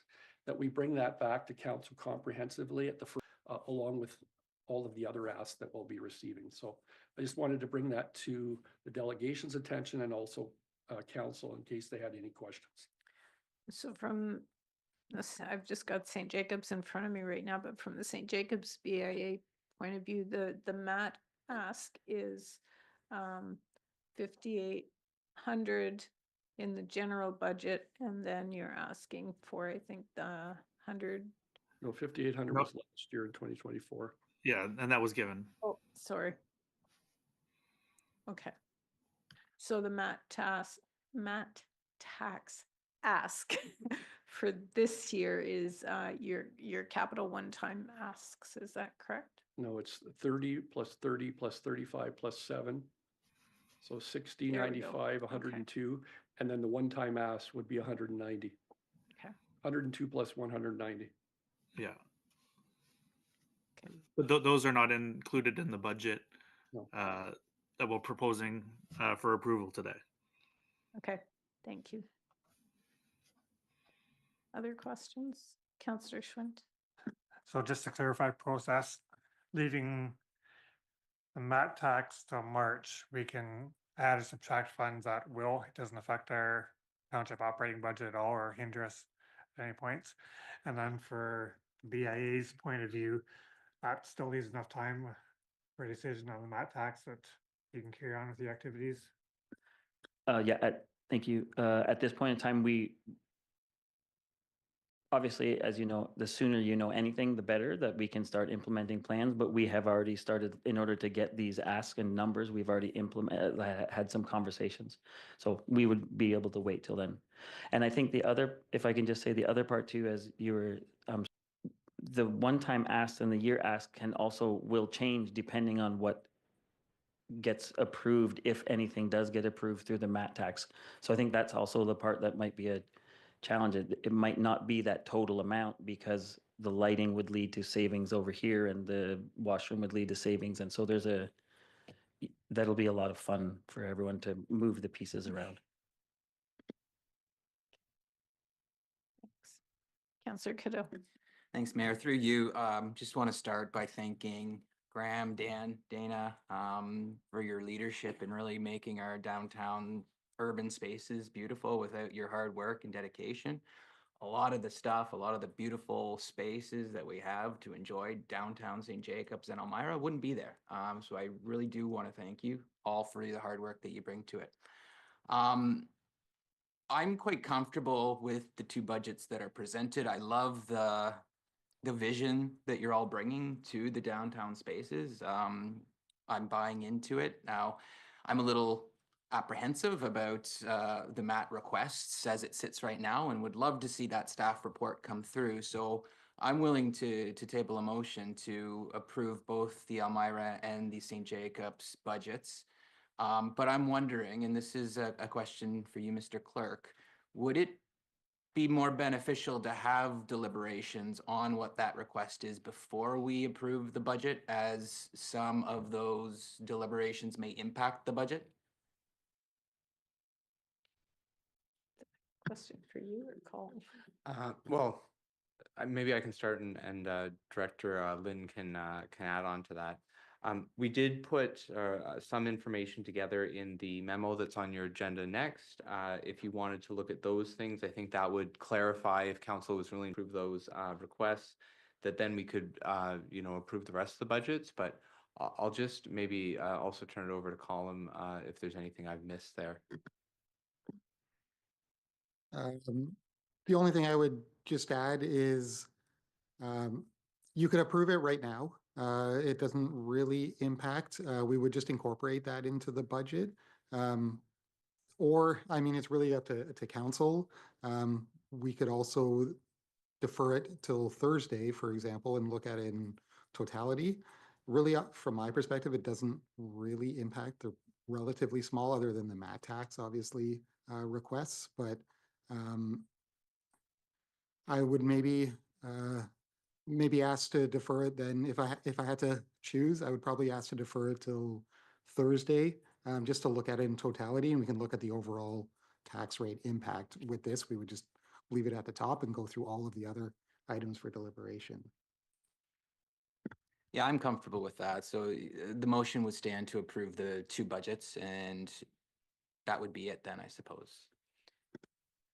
that we bring that back to council comprehensively at the first, along with all of the other asks that we'll be receiving. So I just wanted to bring that to the delegation's attention and also council in case they had any questions. So from this, I've just got St. Jacobs in front of me right now, but from the St. Jacobs BIA point of view, the MAT ask is 5,800 in the general budget, and then you're asking for, I think, the 100. No, 5,800 No. was last year in 2024. Yeah, and that was given. Oh, sorry. Okay. So the MAT tax ask for this year is your capital one-time asks. Is that correct? No, it's 30 plus 30 plus 35 plus 7. So 60, There we go. 95, 102. And then the one-time ask would be 190. Okay. 102 plus 190. Yeah. Okay. But those are not included in the budget No. that we're proposing for approval today. Okay. Thank you. Other questions? Councillor Schwint? So just to clarify process, leaving the MAT tax till March, we can add or subtract funds that will, it doesn't affect our township operating budget at all or hinder us at any points. And then for BIA's point of view, that still leaves enough time for a decision on the MAT tax that you can carry on with the activities. Thank you. At this point in time, we obviously, as you know, the sooner you know anything, the better that we can start implementing plans. But we have already started, in order to get these asks and numbers, we've already had some conversations. So we would be able to wait till then. And I think the other, if I can just say the other part too, as you were, the one-time ask and the year ask will change depending on what gets approved, if anything does get approved through the MAT tax. So I think that's also the part that might be a challenge. It might not be that total amount because the lighting would lead to savings over here and the washroom would lead to savings. And so that'll be a lot of fun for everyone to move the pieces around. Thanks. Councillor Cadeau. Thanks, Mayor. Through you, just want to start by thanking Graham, Dan, Dana, for your leadership in really making our downtown urban spaces beautiful. Without your hard work and dedication, a lot of the beautiful spaces that we have to enjoy downtown St. Jacobs and Elmira wouldn't be there. So I really do want to thank you all for the hard work that you bring to it. I'm quite comfortable with the two budgets that are presented. I love the vision that you're all bringing to the downtown spaces. I'm buying into it. Now, I'm a little apprehensive about the MAT requests as it sits right now and would love to see that staff report come through. So I'm willing to table a motion to approve both the Elmira and the St. Jacobs budgets. But I'm wondering, and this is a question for you, Mr. Clerk, would it be more beneficial to have deliberations on what that request is before we approve the budget, as some of those deliberations may impact the budget? Question for you or Colin? Well, maybe I can start and Director Lynn can add on to that. We did put some information together in the memo that's on your agenda next. If you wanted to look at those things, I think that would clarify if council was willing to approve those requests, that then we could, approve the rest of the budgets. But I'll just maybe also turn it over to Colin if there's anything I've missed there. The only thing I would just add is you could approve it right now. It doesn't really impact. We would just incorporate that into the budget. Or, I mean, it's really up to council. We could also defer it till Thursday, for example, and look at it in totality. Really, from my perspective, it doesn't really impact. They're relatively small, other than the MAT tax, obviously, requests. But I would maybe ask to defer it then. If I had to choose, I would probably ask to defer it till Thursday, just to look at it in totality, and we can look at the overall tax rate impact. With this, we would just leave it at the top and go through all of the other items for deliberation. Yeah, I'm comfortable with that. So the motion would stand to approve the two budgets, and that would be it then, I suppose.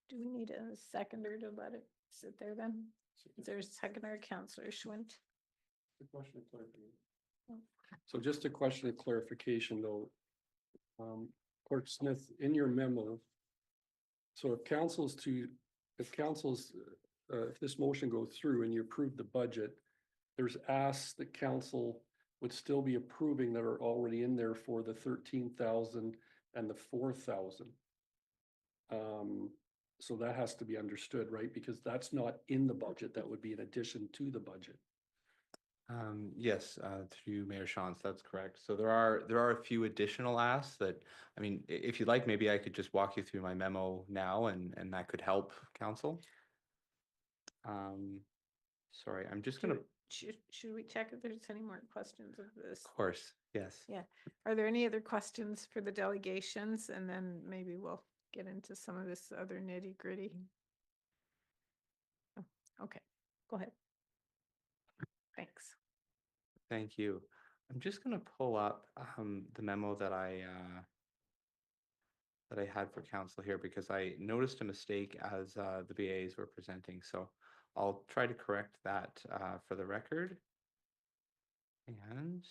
Do we need a seconder to let it sit there then? Is there a seconder, Councillor Schwint? So just a question of clarification though, Clerk Smith, in your memo, so if this motion goes through and you approve the budget, there's asks that council would still be approving that are already in there for the 13,000 and the 4,000. So that has to be understood, right? Because that's not in the budget. That would be in addition to the budget. Yes, through Mayor Shantz, that's correct. So there are a few additional asks that, I mean, if you'd like, maybe I could just walk you through my memo now, and that could help council. Sorry, I'm just gonna. Should we check if there's any more questions of this? Of course, yes. Yeah. Are there any other questions for the delegations? And then maybe we'll get into some of this other nitty gritty. Oh, okay, go ahead. Thanks. Thank you. I'm just going to pull up the memo that I had for council here, because I noticed a mistake as the BAs were presenting. So I'll try to correct that for the record. And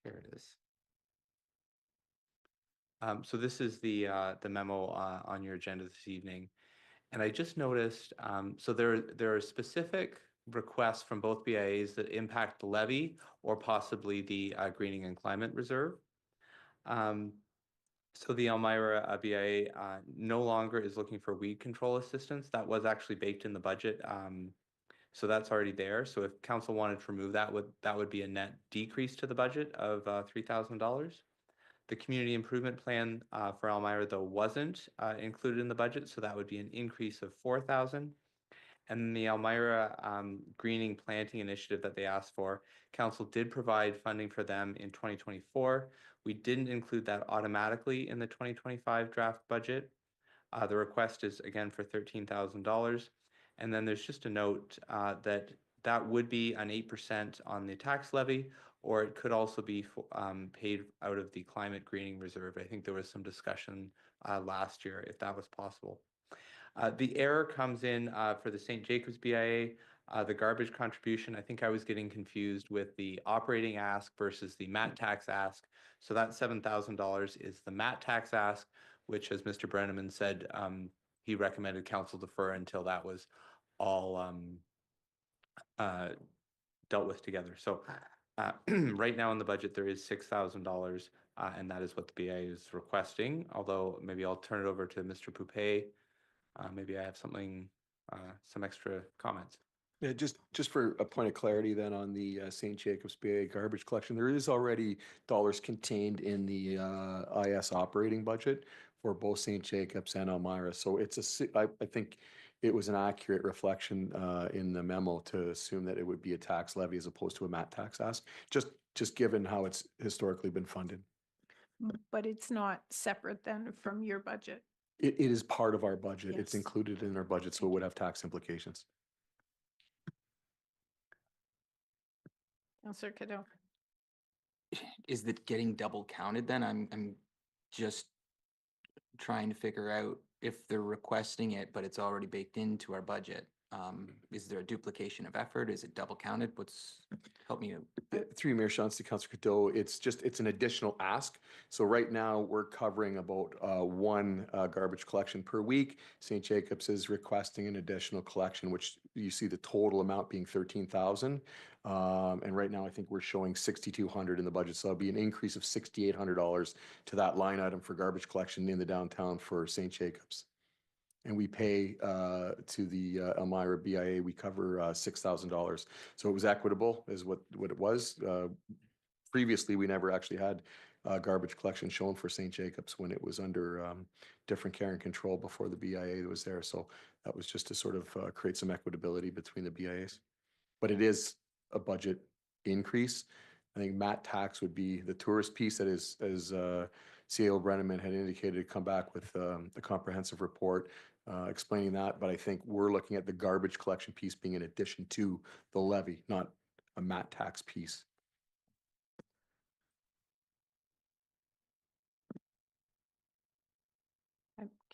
here it is. So this is the memo on your agenda this evening. And I just noticed, so there are specific requests from both BIAs that impact the levy or possibly the Greening and Climate Reserve. So the Elmira BIA no longer is looking for weed control assistance. That was actually baked in the budget. So that's already there. So if council wanted to remove that, that would be a net decrease to the budget of $3,000. The community improvement plan for Elmira, though, wasn't included in the budget, so that would be an increase of $4,000. And then the Elmira greening planting initiative that they asked for, council did provide funding for them in 2024. We didn't include that automatically in the 2025 draft budget. The request is again for $13,000. And then there's just a note that would be an 8% on the tax levy, or it could also be paid out of the climate greening reserve. I think there was some discussion last year if that was possible. The error comes in for the St. Jacobs BIA, the garbage contribution. I think I was getting confused with the operating ask versus the MAT tax ask. So that $7,000 is the MAT tax ask, which, as Mr. Brenneman said, he recommended council defer until that was all dealt with together. So Right now in the budget, there is $6,000, and that is what the BA is requesting, although maybe I'll turn it over to Mr. Poupet. Maybe I have something, some extra comments. Yeah, just for a point of clarity then on the St. Jacobs BA garbage collection, there is already dollars contained in the IS operating budget for both St. Jacobs and Elmira. So I think it was an accurate reflection in the memo to assume that it would be a tax levy as opposed to a MAT tax ask, just given how it's historically been funded. But it's not separate then from your budget. It is part of our budget. It's Yes. included in our budget, so it would have tax implications. Councillor Cadeau. Is that getting double counted then? I'm just trying to figure out if they're requesting it, but it's already baked into our budget. Is there a duplication of effort? Is it double counted? Help me out. Through you, Mayor Shantz to Councillor Cadeau, it's an additional ask. So right now, we're covering about one garbage collection per week. St. Jacobs is requesting an additional collection, which you see the total amount being 13,000. And right now, I think we're showing 6,200 in the budget. So it'll be an increase of $6,800 to that line item for garbage collection in the downtown for St. Jacobs. And we pay to the Elmira BIA, we cover $6,000. So it was equitable is what it was. Previously, we never actually had garbage collection shown for St. Jacobs when it was under different care and control before the BIA was there. So that was just to sort of create some equitability between the BIAs. But it is a budget increase. I think MAT tax would be the tourist piece that is, as CAO Brenneman had indicated, to come back with the comprehensive report explaining that. But I think we're looking at the garbage collection piece being in addition to the levy, not a MAT tax piece.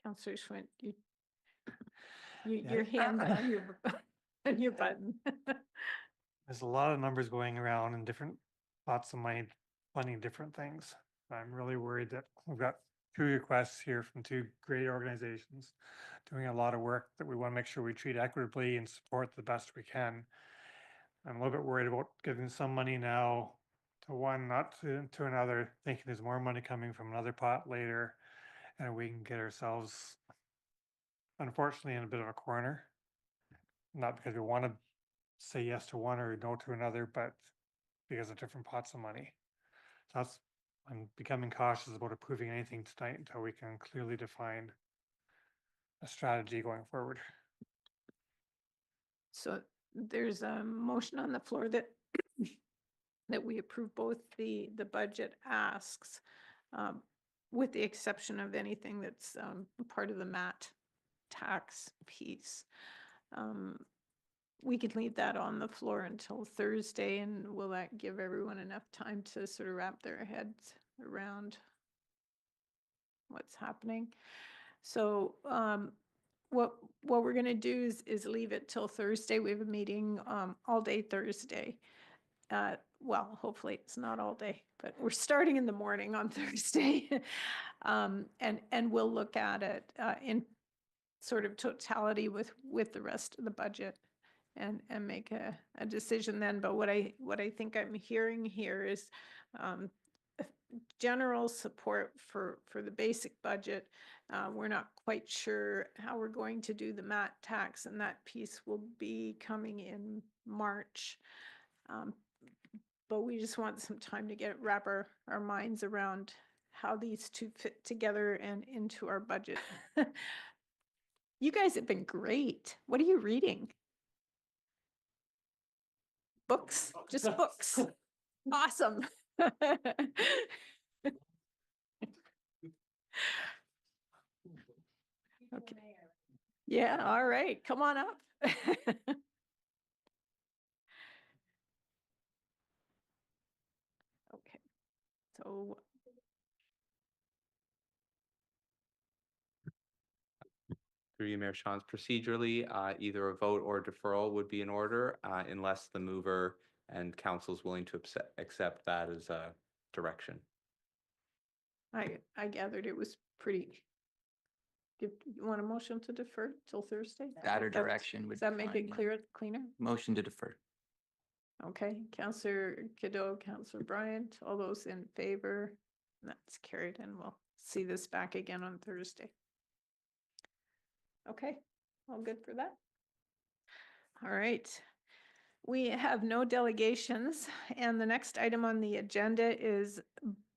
Councillor Schwint, your hand on your button. There's a lot of numbers going around and different pots of money funding different things. I'm really worried that we've got 2 requests here from 2 great organizations doing a lot of work that we want to make sure we treat equitably and support the best we can. I'm a little bit worried about giving some money now to one, not to another, thinking there's more money coming from another pot later, and we can get ourselves, unfortunately, in a bit of a corner. Not because we want to say yes to one or no to another, but because of different pots of money. So I'm becoming cautious about approving anything tonight until we can clearly define a strategy going forward. So there's a motion on the floor that that we approve both the budget asks, with the exception of anything that's part of the MAT tax piece. We could leave that on the floor until Thursday, and will that give everyone enough time to sort of wrap their heads around what's happening? So what we're going to do is leave it till Thursday. We have a meeting all day Thursday. Well, hopefully it's not all day, but we're starting in the morning on Thursday. And we'll look at it in sort of totality with the rest of the budget and make a decision then. But what I think I'm hearing here is general support for the basic budget. We're not quite sure how we're going to do the MAT tax, and that piece will be coming in March. But we just want some time to wrap our minds around how these two fit together and into our budget. You guys have been great. What are you reading? Books, just books. Awesome. Okay. Yeah, all right, come on up. Okay, so Through you, Mayor Shantz, procedurally, either a vote or deferral would be in order, unless the mover and council is willing to accept that as a direction. I gathered it was pretty. You want a motion to defer till Thursday? That or direction would Does that be make fine, it yeah. cleaner? Motion to defer. Okay, Counselor Cadeau, Counselor Bryant, all those in favor? That's carried, and we'll see this back again on Thursday. Okay, all good for that? All right. We have no delegations, and the next item on the agenda is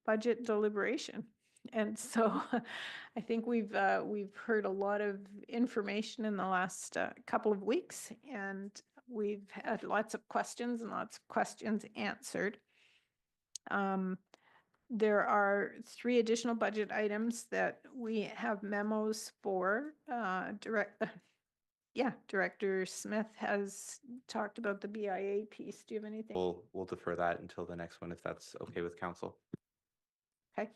budget deliberation. And so I think we've heard a lot of information in the last couple of weeks, and we've had lots of questions and lots of questions answered. There are 3 additional budget items that we have memos for. Director Smith has talked about the BIA piece. Do you have anything? We'll defer that until the next one if that's okay with council. Okay.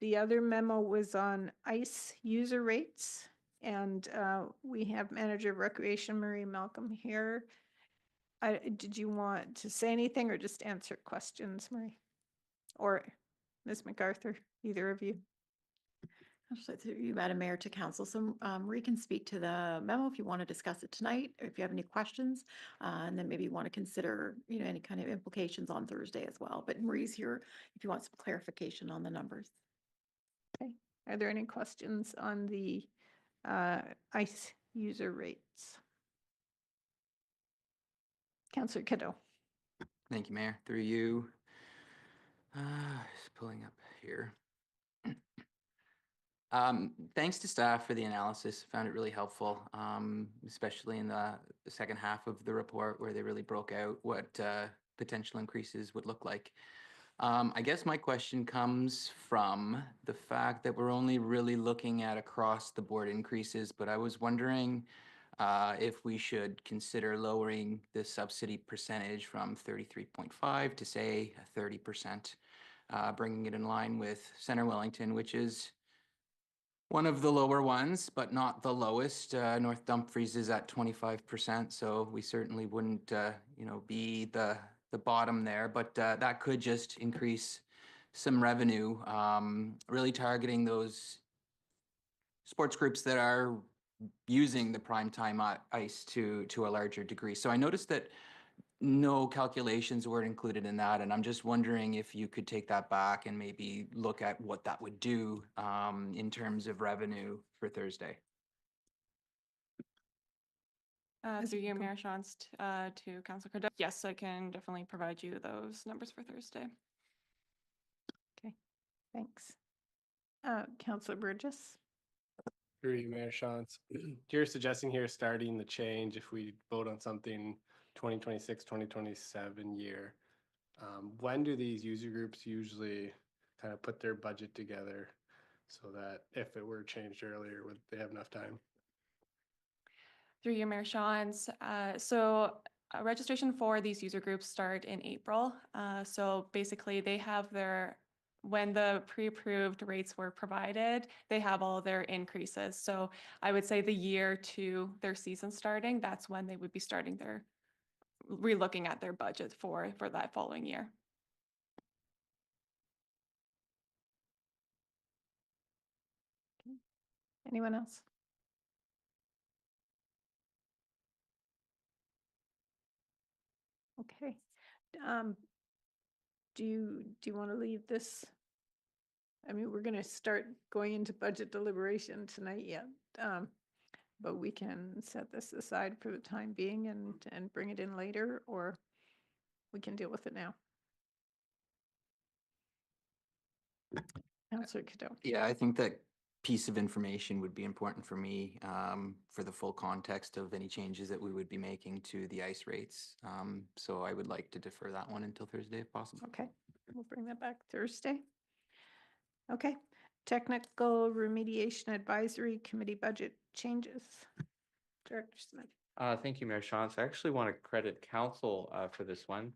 The other memo was on ICE user rates, and we have Manager of Recreation Marie Malcolm here. Did you want to say anything or just answer questions, Marie? Or Ms. MacArthur, either of you? Actually, through you, Madam Mayor, to council. So Marie can speak to the memo if you want to discuss it tonight, or if you have any questions, and then maybe you want to consider, any kind of implications on Thursday as well. But Marie's here if you want some clarification on the numbers. Okay. Are there any questions on the ICE user rates? Councillor Cadeau. Thank you, Mayor. Through you. Just pulling up here. Thanks to staff for the analysis. Found it really helpful, especially in the second half of the report where they really broke out what potential increases would look like. I guess my question comes from the fact that we're only really looking at across the board increases, but I was wondering if we should consider lowering the subsidy percentage from 33.5 to say 30%, bringing it in line with Center Wellington, which is one of the lower ones, but not the lowest. North Dumfries is at 25%, so we certainly wouldn't, be the bottom there. But that could just increase some revenue, really targeting those sports groups that are using the primetime ice to a larger degree. So I noticed that no calculations were included in that, and I'm just wondering if you could take that back and maybe look at what that would do in terms of revenue for Thursday. Through you, Mayor Shantz, to Councilor Cadeau. Yes, I can definitely provide you those numbers for Thursday. Okay, thanks. Councillor Burgess. Through you, Mayor Shantz. You're suggesting here starting the change if we vote on something 2026, 2027 year. When do these user groups usually kind of put their budget together so that if it were changed earlier, would they have enough time? Through you, Mayor Shantz. Registration for these user groups start in April. So basically they have when the pre-approved rates were provided, they have all their increases. So I would say the year to their season starting, that's when they would be starting relooking at their budget for that following year. Anyone else? Okay. Do you want to leave this? I mean, we're going to start going into budget deliberation tonight yet, but we can set this aside for the time being and bring it in later, or we can deal with it now. Councillor Cadeau. Yeah, I think that piece of information would be important for me for the full context of any changes that we would be making to the ice rates. So I would like to defer that one until Thursday if possible. Okay, we'll bring that back Thursday. Okay, Technical Remediation Advisory Committee budget changes. Director Smith. Thank you, Mayor Shantz. I actually want to credit council for this one.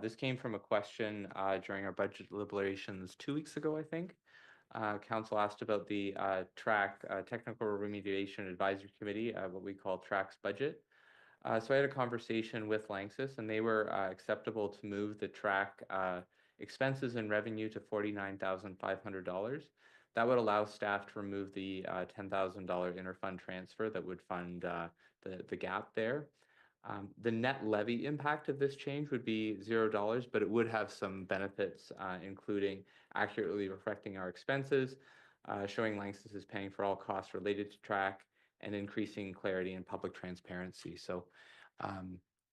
This came from a question during our budget deliberations 2 weeks ago, I think. Council asked about the Technical Remediation Advisory Committee, what we call TRAC's budget. So I had a conversation with Lanxess, and they were acceptable to move the TRAC expenses and revenue to $49,500. That would allow staff to remove the $10,000 interfund transfer that would fund the gap there. The net levy impact of this change would be $0, but it would have some benefits, including accurately reflecting our expenses, showing Langston is paying for all costs related to track, and increasing clarity and public transparency. So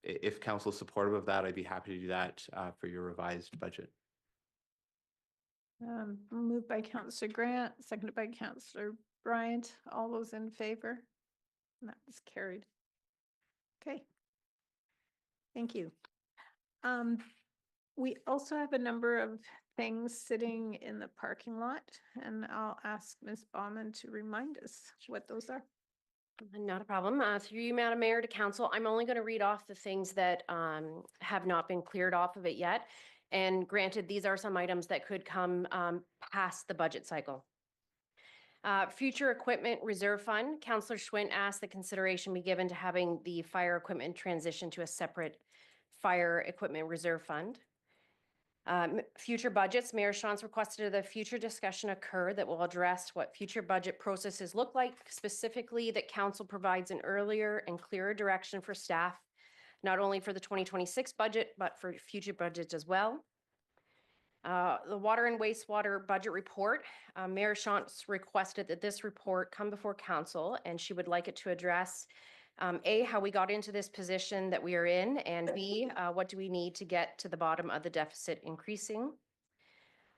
if council is supportive of that, I'd be happy to do that for your revised budget. Moved by Councillor Grant, seconded by Councillor Bryant. All those in favor? And that was carried. Okay. Thank you. We also have a number of things sitting in the parking lot, and I'll ask Ms. Baumann to remind us what those are. Not a problem. Through you, Madam Mayor, to council, I'm only going to read off the things that have not been cleared off of it yet. And granted, these are some items that could come past the budget cycle. Future Equipment Reserve Fund, Councillor Schwint asked that consideration be given to having the fire equipment transition to a separate fire equipment reserve fund. Future budgets, Mayor Shantz requested that a future discussion occur that will address what future budget processes look like, specifically that council provides an earlier and clearer direction for staff, not only for the 2026 budget, but for future budgets as well. The water and wastewater budget report, Mayor Shantz requested that this report come before council, and she would like it to address A, how we got into this position that we are in, and B, what do we need to get to the bottom of the deficit increasing.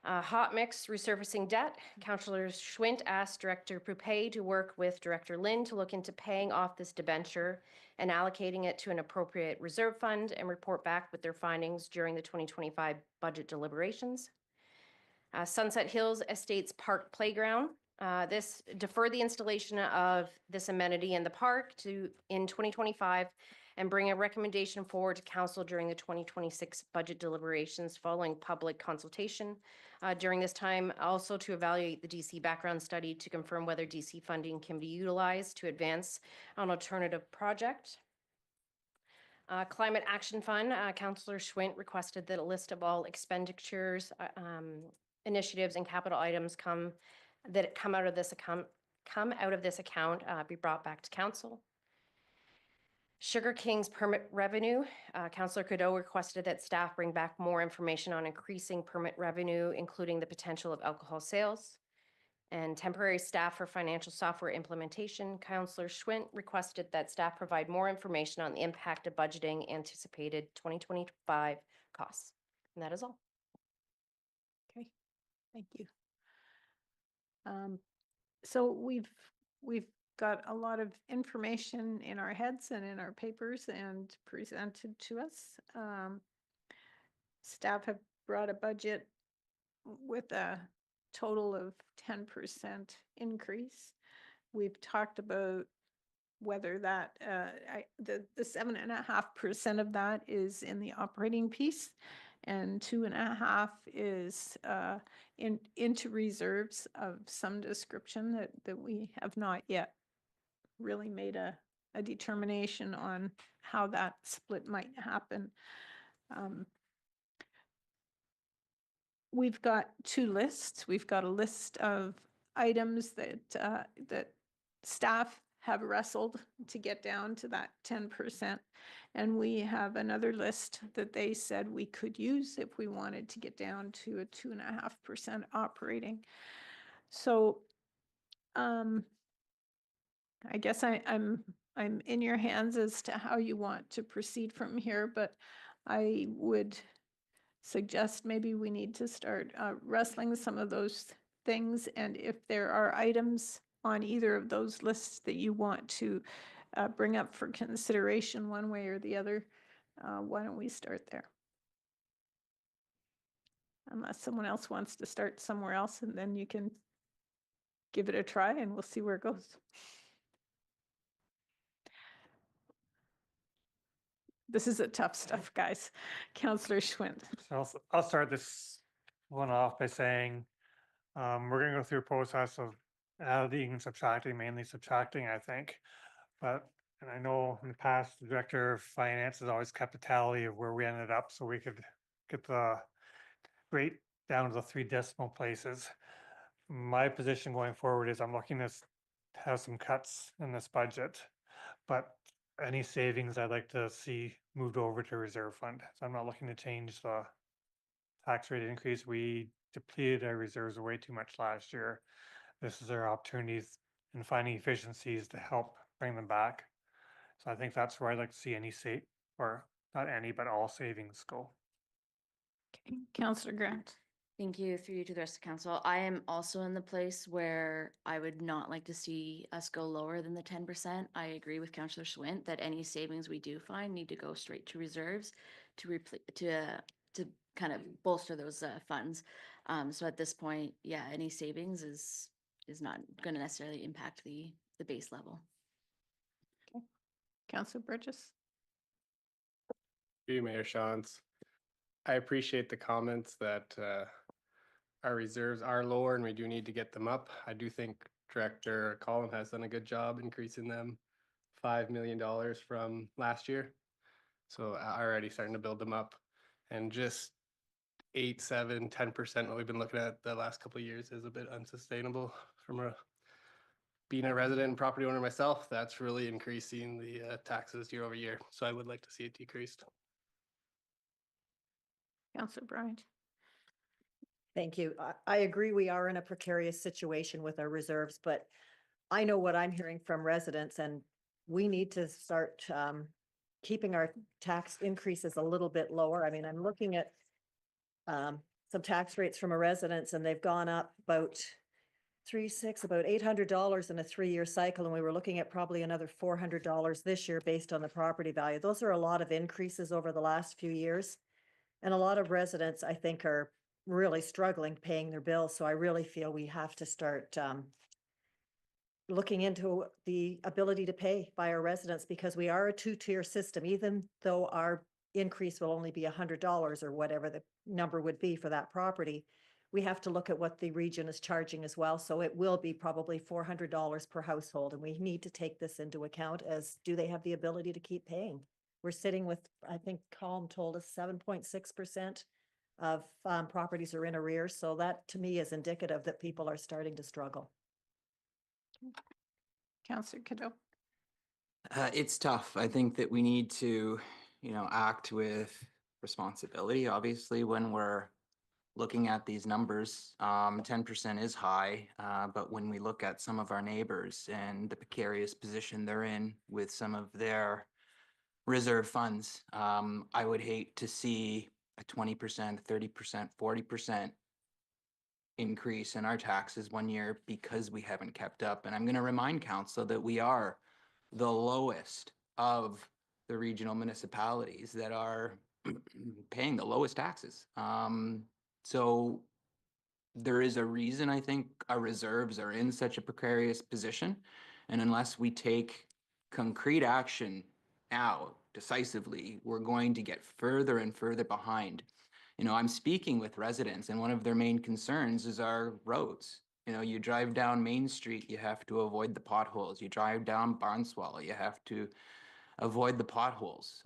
Hot mix resurfacing debt, Councillor Schwint asked Director Poupé to work with Director Lynn to look into paying off this debenture and allocating it to an appropriate reserve fund and report back with their findings during the 2025 budget deliberations. Sunset Hills Estates Park Playground, this defer the installation of this amenity in the park in 2025 and bring a recommendation forward to council during the 2026 budget deliberations following public consultation. During this time, also to evaluate the DC background study to confirm whether DC funding can be utilized to advance an alternative project. Climate Action Fund, Councillor Schwint requested that a list of all expenditures, initiatives, and capital items come out of this account be brought back to council. Sugar King's permit revenue, Councillor Cadeau requested that staff bring back more information on increasing permit revenue, including the potential of alcohol sales. And temporary staff for financial software implementation, Councillor Schwint requested that staff provide more information on the impact of budgeting anticipated 2025 costs. And that is all. Okay, thank you. So we've got a lot of information in our heads and in our papers and presented to us. Staff have brought a budget with a total of 10% increase. We've talked about whether that the 7.5% of that is in the operating piece, and 2.5 is into reserves of some description that we have not yet really made a determination on how that split might happen. We've got two lists. We've got a list of items that staff have wrestled to get down to that 10%. And we have another list that they said we could use if we wanted to get down to a 2.5% operating. So I guess I'm in your hands as to how you want to proceed from here, but I would suggest maybe we need to start wrestling some of those things. And if there are items on either of those lists that you want to bring up for consideration one way or the other, why don't we start there? Unless someone else wants to start somewhere else, and then you can give it a try and we'll see where it goes. This is a tough stuff, guys. Councillor Schwint. So I'll start this one off by saying we're going to go through a process of adding and subtracting, mainly subtracting, I think. But, and I know in the past, the Director of Finance has always kept a tally of where we ended up so we could get the rate down to the 3 decimal places. My position going forward is I'm looking to have some cuts in this budget, but any savings I'd like to see moved over to reserve fund. So I'm not looking to change the tax rate increase. We depleted our reserves way too much last year. This is our opportunities in finding efficiencies to help bring them back. So I think that's where I'd like to see any or not any, but all savings go. Okay, Councillor Grant. Thank you. Through you to the rest of council. I am also in the place where I would not like to see us go lower than the 10%. I agree with Councillor Schwint that any savings we do find need to go straight to reserves to kind of bolster those funds. So at this point, yeah, any savings is not going to necessarily impact the base level. Okay, Councillor Burgess. Through you, Mayor Shantz. I appreciate the comments that our reserves are lower and we do need to get them up. I do think Director Collin has done a good job increasing them $5 million from last year. So already starting to build them up, and just 8, 7, 10% what we've been looking at the last couple of years is a bit unsustainable. From being a resident and property owner myself, that's really increasing the taxes year over year. So I would like to see it decreased. Councillor Bryant. Thank you. I agree we are in a precarious situation with our reserves, but I know what I'm hearing from residents, and we need to start keeping our tax increases a little bit lower. I mean, I'm looking at some tax rates from a residents, and they've gone up about about $800 in a 3-year cycle, and we were looking at probably another $400 this year based on the property value. Those are a lot of increases over the last few years, and a lot of residents, I think, are really struggling paying their bills. So I really feel we have to start looking into the ability to pay by our residents, because we are a 2-tier system. Even though our increase will only be $100 or whatever the number would be for that property, we have to look at what the region is charging as well. So it will be probably $400 per household, and we need to take this into account as, do they have the ability to keep paying? We're sitting with, I think Colm told us 7.6% of properties are in arrears. So that to me is indicative that people are starting to struggle. Councillor Cadeau. It's tough. I think that we need to, act with responsibility. Obviously, when we're looking at these numbers, 10% is high, but when we look at some of our neighbors and the precarious position they're in with some of their reserve funds, I would hate to see a 20%, 30%, 40% increase in our taxes one year because we haven't kept up. And I'm going to remind council that we are the lowest of the regional municipalities that are paying the lowest taxes. So there is a reason I think our reserves are in such a precarious position. And unless we take concrete action now decisively, we're going to get further and further behind. I'm speaking with residents, and one of their main concerns is our roads. You drive down Main Street, you have to avoid the potholes. You drive down Barnswallow, you have to avoid the potholes.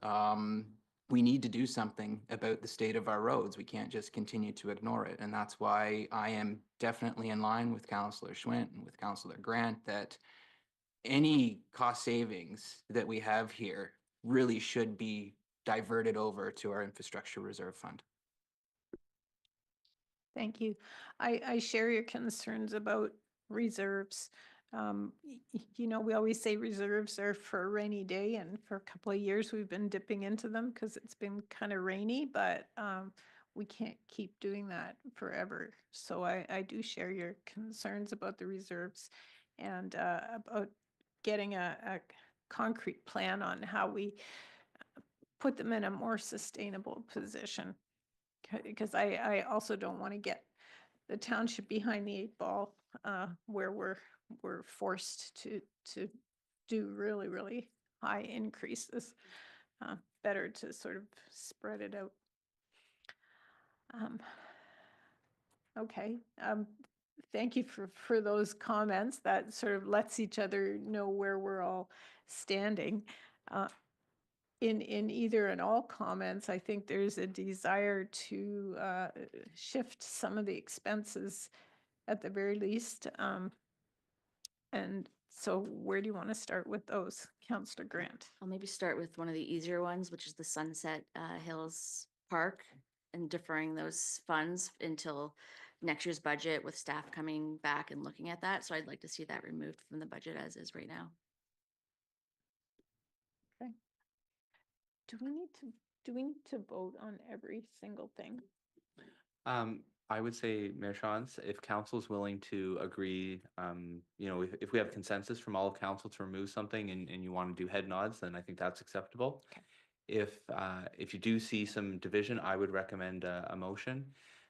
We need to do something about the state of our roads. We can't just continue to ignore it. And that's why I am definitely in line with Councillor Schwint and with Councillor Grant that any cost savings that we have here really should be diverted over to our infrastructure reserve fund. Thank you. I share your concerns about reserves. We always say reserves are for a rainy day, and for a couple of years we've been dipping into them because it's been kind of rainy, but we can't keep doing that forever. So I do share your concerns about the reserves and about getting a concrete plan on how we put them in a more sustainable position. Because I also don't want to get the township behind the 8 ball where we're forced to do really, really high increases. Better to sort of spread it out. Okay. Thank you for those comments. That sort of lets each other know where we're all standing. In either and all comments, I think there's a desire to shift some of the expenses at the very least, and So where do you want to start with those, Councillor Grant? I'll maybe start with one of the easier ones, which is the Sunset Hills Park, and deferring those funds until next year's budget with staff coming back and looking at that. So I'd like to see that removed from the budget as is right now. Okay. Do we need to vote on every single thing? I would say, Mayor Shantz, if council's willing to agree, you know, if we have consensus from all of council to remove something and you want to do head nods, then I think that's acceptable. Okay. If you do see some division, I would recommend a motion.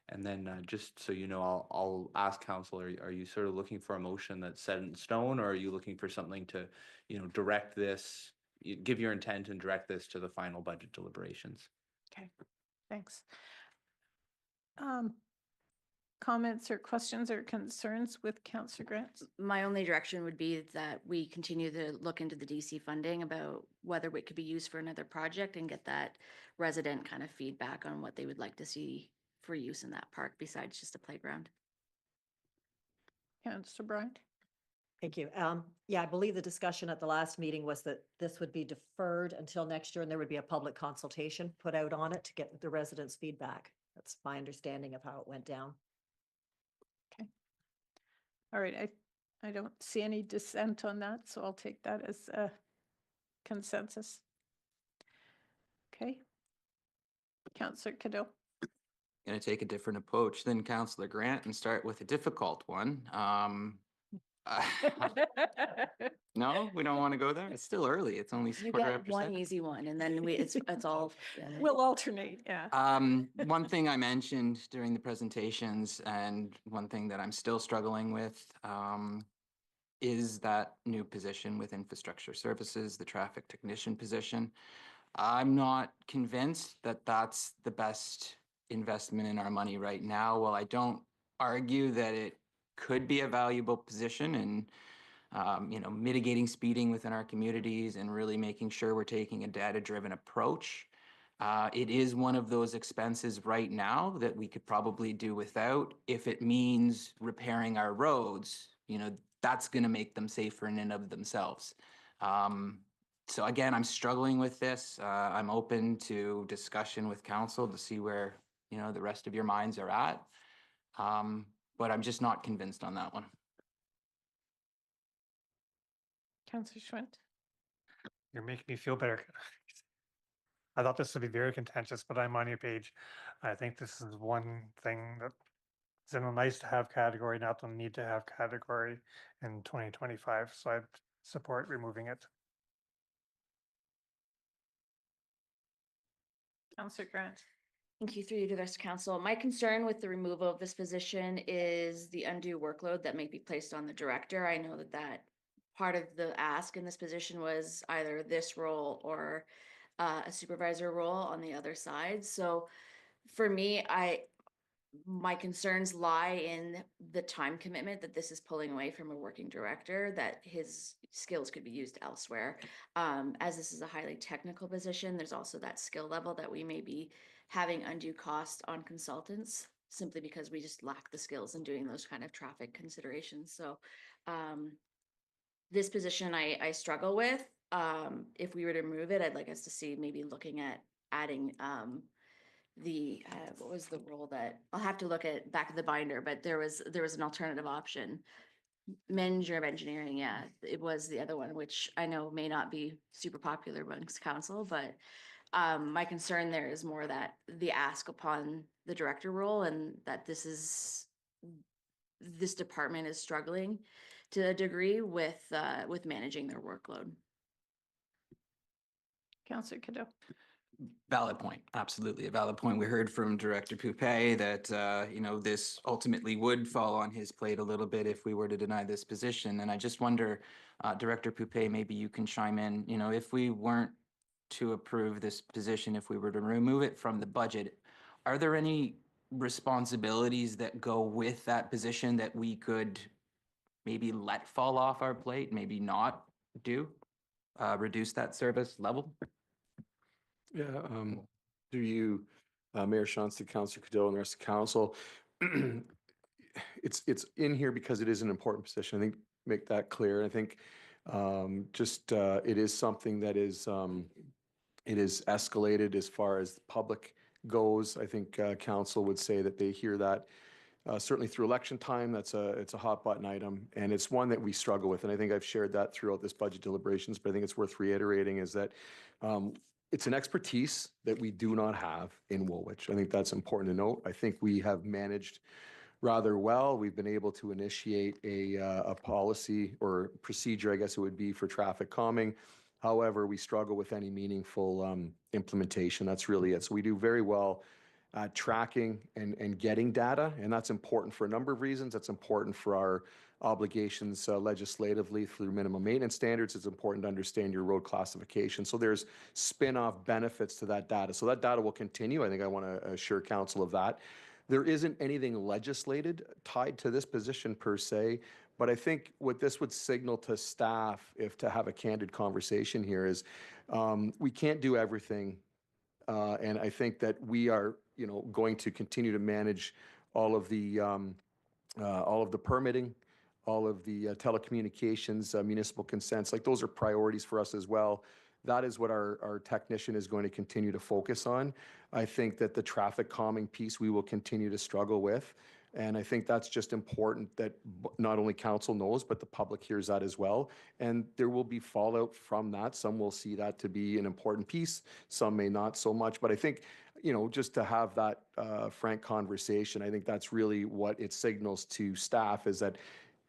And then just so you know, I'll ask council, are you sort of looking for a motion that's set in stone, or are you looking for something to, you know, direct this, give your intent and direct this to the final budget deliberations? Okay, thanks. Comments or questions or concerns with Councillor Grant? My only direction would be that we continue to look into the DC funding about whether it could be used for another project and get that resident kind of feedback on what they would like to see for use in that park besides just a playground. Councillor Bryant? Thank you. Yeah, I believe the discussion at the last meeting was that this would be deferred until next year and there would be a public consultation put out on it to get the residents' feedback. That's my understanding of how it went down. Okay. All right, I don't see any dissent on that, so I'll take that as a consensus. Okay. Councillor Cadeau. Going to take a different approach than Councillor Grant and start with a difficult one. No, we don't want to go there. It's still early. It's only You quarter get after one seven. easy one and then it's all. We'll alternate, yeah. One thing I mentioned during the presentations and one thing that I'm still struggling with is that new position with infrastructure services, the traffic technician position. I'm not convinced that that's the best investment in our money right now. While I don't argue that it could be a valuable position in you know, mitigating speeding within our communities and really making sure we're taking a data-driven approach. It is one of those expenses right now that we could probably do without. If it means repairing our roads, you know, that's going to make them safer in and of themselves. So again, I'm struggling with this. I'm open to discussion with council to see where, you know, the rest of your minds are at. But I'm just not convinced on that one. Councillor Schwint. You're making me feel better. I thought this would be very contentious, but I'm on your page. I think this is one thing that is in a nice to have category, not the need to have category in 2025. So I support removing it. Councillor Grant. Thank you through you to the rest of council. My concern with the removal of this position is the undue workload that may be placed on the director. I know that part of the ask in this position was either this role or a supervisor role on the other side. So for me, my concerns lie in the time commitment that this is pulling away from a working director, that his skills could be used elsewhere. As this is a highly technical position, there's also that skill level that we may be having undue cost on consultants simply because we just lack the skills in doing those kind of traffic considerations. So this position I struggle with. If we were to remove it, I'd like us to see maybe looking at adding what was the role that I'll have to look at back of the binder, but there was an alternative option. Manager of engineering, yeah, it was the other one, which I know may not be super popular amongst council, but my concern there is more that the ask upon the director role and that this department is struggling to a degree with managing their workload. Councillor Cadeau. Valid point. Absolutely a valid point. We heard from Director Poupey that, you know, this ultimately would fall on his plate a little bit if we were to deny this position. And I just wonder, Director Poupey, maybe you can chime in, you know, if we weren't to approve this position, if we were to remove it from the budget, are there any responsibilities that go with that position that we could maybe let fall off our plate, maybe not do, reduce that service level? Yeah, through you, Mayor Shantz, Councillor Cadeau, and the rest of council. It's in here because it is an important position. I think make that clear. I think it is something that is it is escalated as far as the public goes. I think council would say that they hear that certainly through election time. It's a hot button item, and it's one that we struggle with. And I think I've shared that throughout this budget deliberations, but I think it's worth reiterating is that it's an expertise that we do not have in Woolwich. I think that's important to note. I think we have managed rather well. We've been able to initiate a policy or procedure, I guess it would be, for traffic calming. However, we struggle with any meaningful implementation. That's really it. So we do very well at tracking and getting data, and that's important for a number of reasons. That's important for our obligations legislatively through minimum maintenance standards. It's important to understand your road classification. So there's spin-off benefits to that data. So that data will continue. I think I want to assure council of that. There isn't anything legislated tied to this position per se, but I think what this would signal to staff, if to have a candid conversation here, is we can't do everything. And I think that we are, going to continue to manage all of the permitting, all of the telecommunications, municipal consents. Like, those are priorities for us as well. That is what our technician is going to continue to focus on. I think that the traffic calming piece we will continue to struggle with. And I think that's just important that not only council knows, but the public hears that as well. And there will be fallout from that. Some will see that to be an important piece. Some may not so much. But I think, just to have that frank conversation, I think that's really what it signals to staff, is that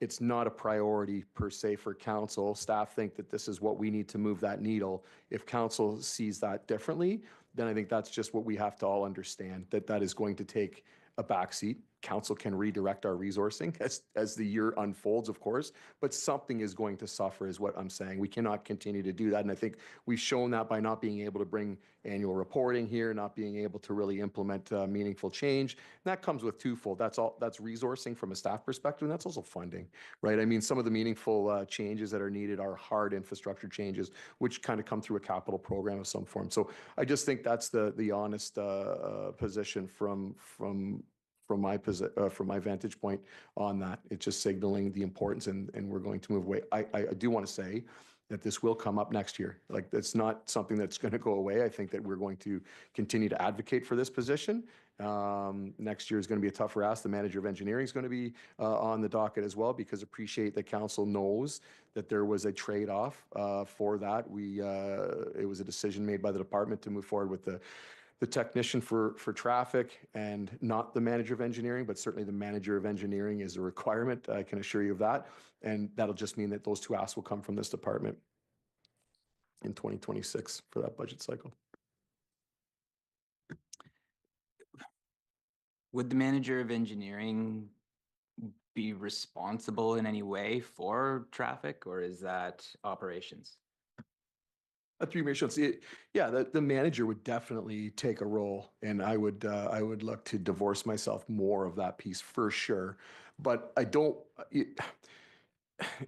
it's not a priority per se for council. Staff think that this is what we need to move that needle. If council sees that differently, then I think that's just what we have to all understand, that is going to take a backseat. Council can redirect our resourcing as the year unfolds, of course, but something is going to suffer, is what I'm saying. We cannot continue to do that. And I think we've shown that by not being able to bring annual reporting here, not being able to really implement meaningful change. And that comes with twofold. That's resourcing from a staff perspective, and that's also funding, right? I mean, some of the meaningful changes that are needed are hard infrastructure changes, which kind of come through a capital program of some form. So I just think that's the honest position from my vantage point on that. It's just signaling the importance, and we're going to move away. I do want to say that this will come up next year. Like, it's not something that's going to go away. I think that we're going to continue to advocate for this position. Next year is going to be a tougher ask. The manager of engineering is going to be on the docket as well, because appreciate that council knows that there was a trade-off for that. It was a decision made by the department to move forward with the technician for traffic and not the manager of engineering, but certainly the manager of engineering is a requirement. I can assure you of that. And that'll just mean that those two asks will come from this department in 2026 for that budget cycle. Would the manager of engineering be responsible in any way for traffic, or is that operations? Through Mayor Schultz, the manager would definitely take a role, and I would look to divorce myself more of that piece for sure. But I don't.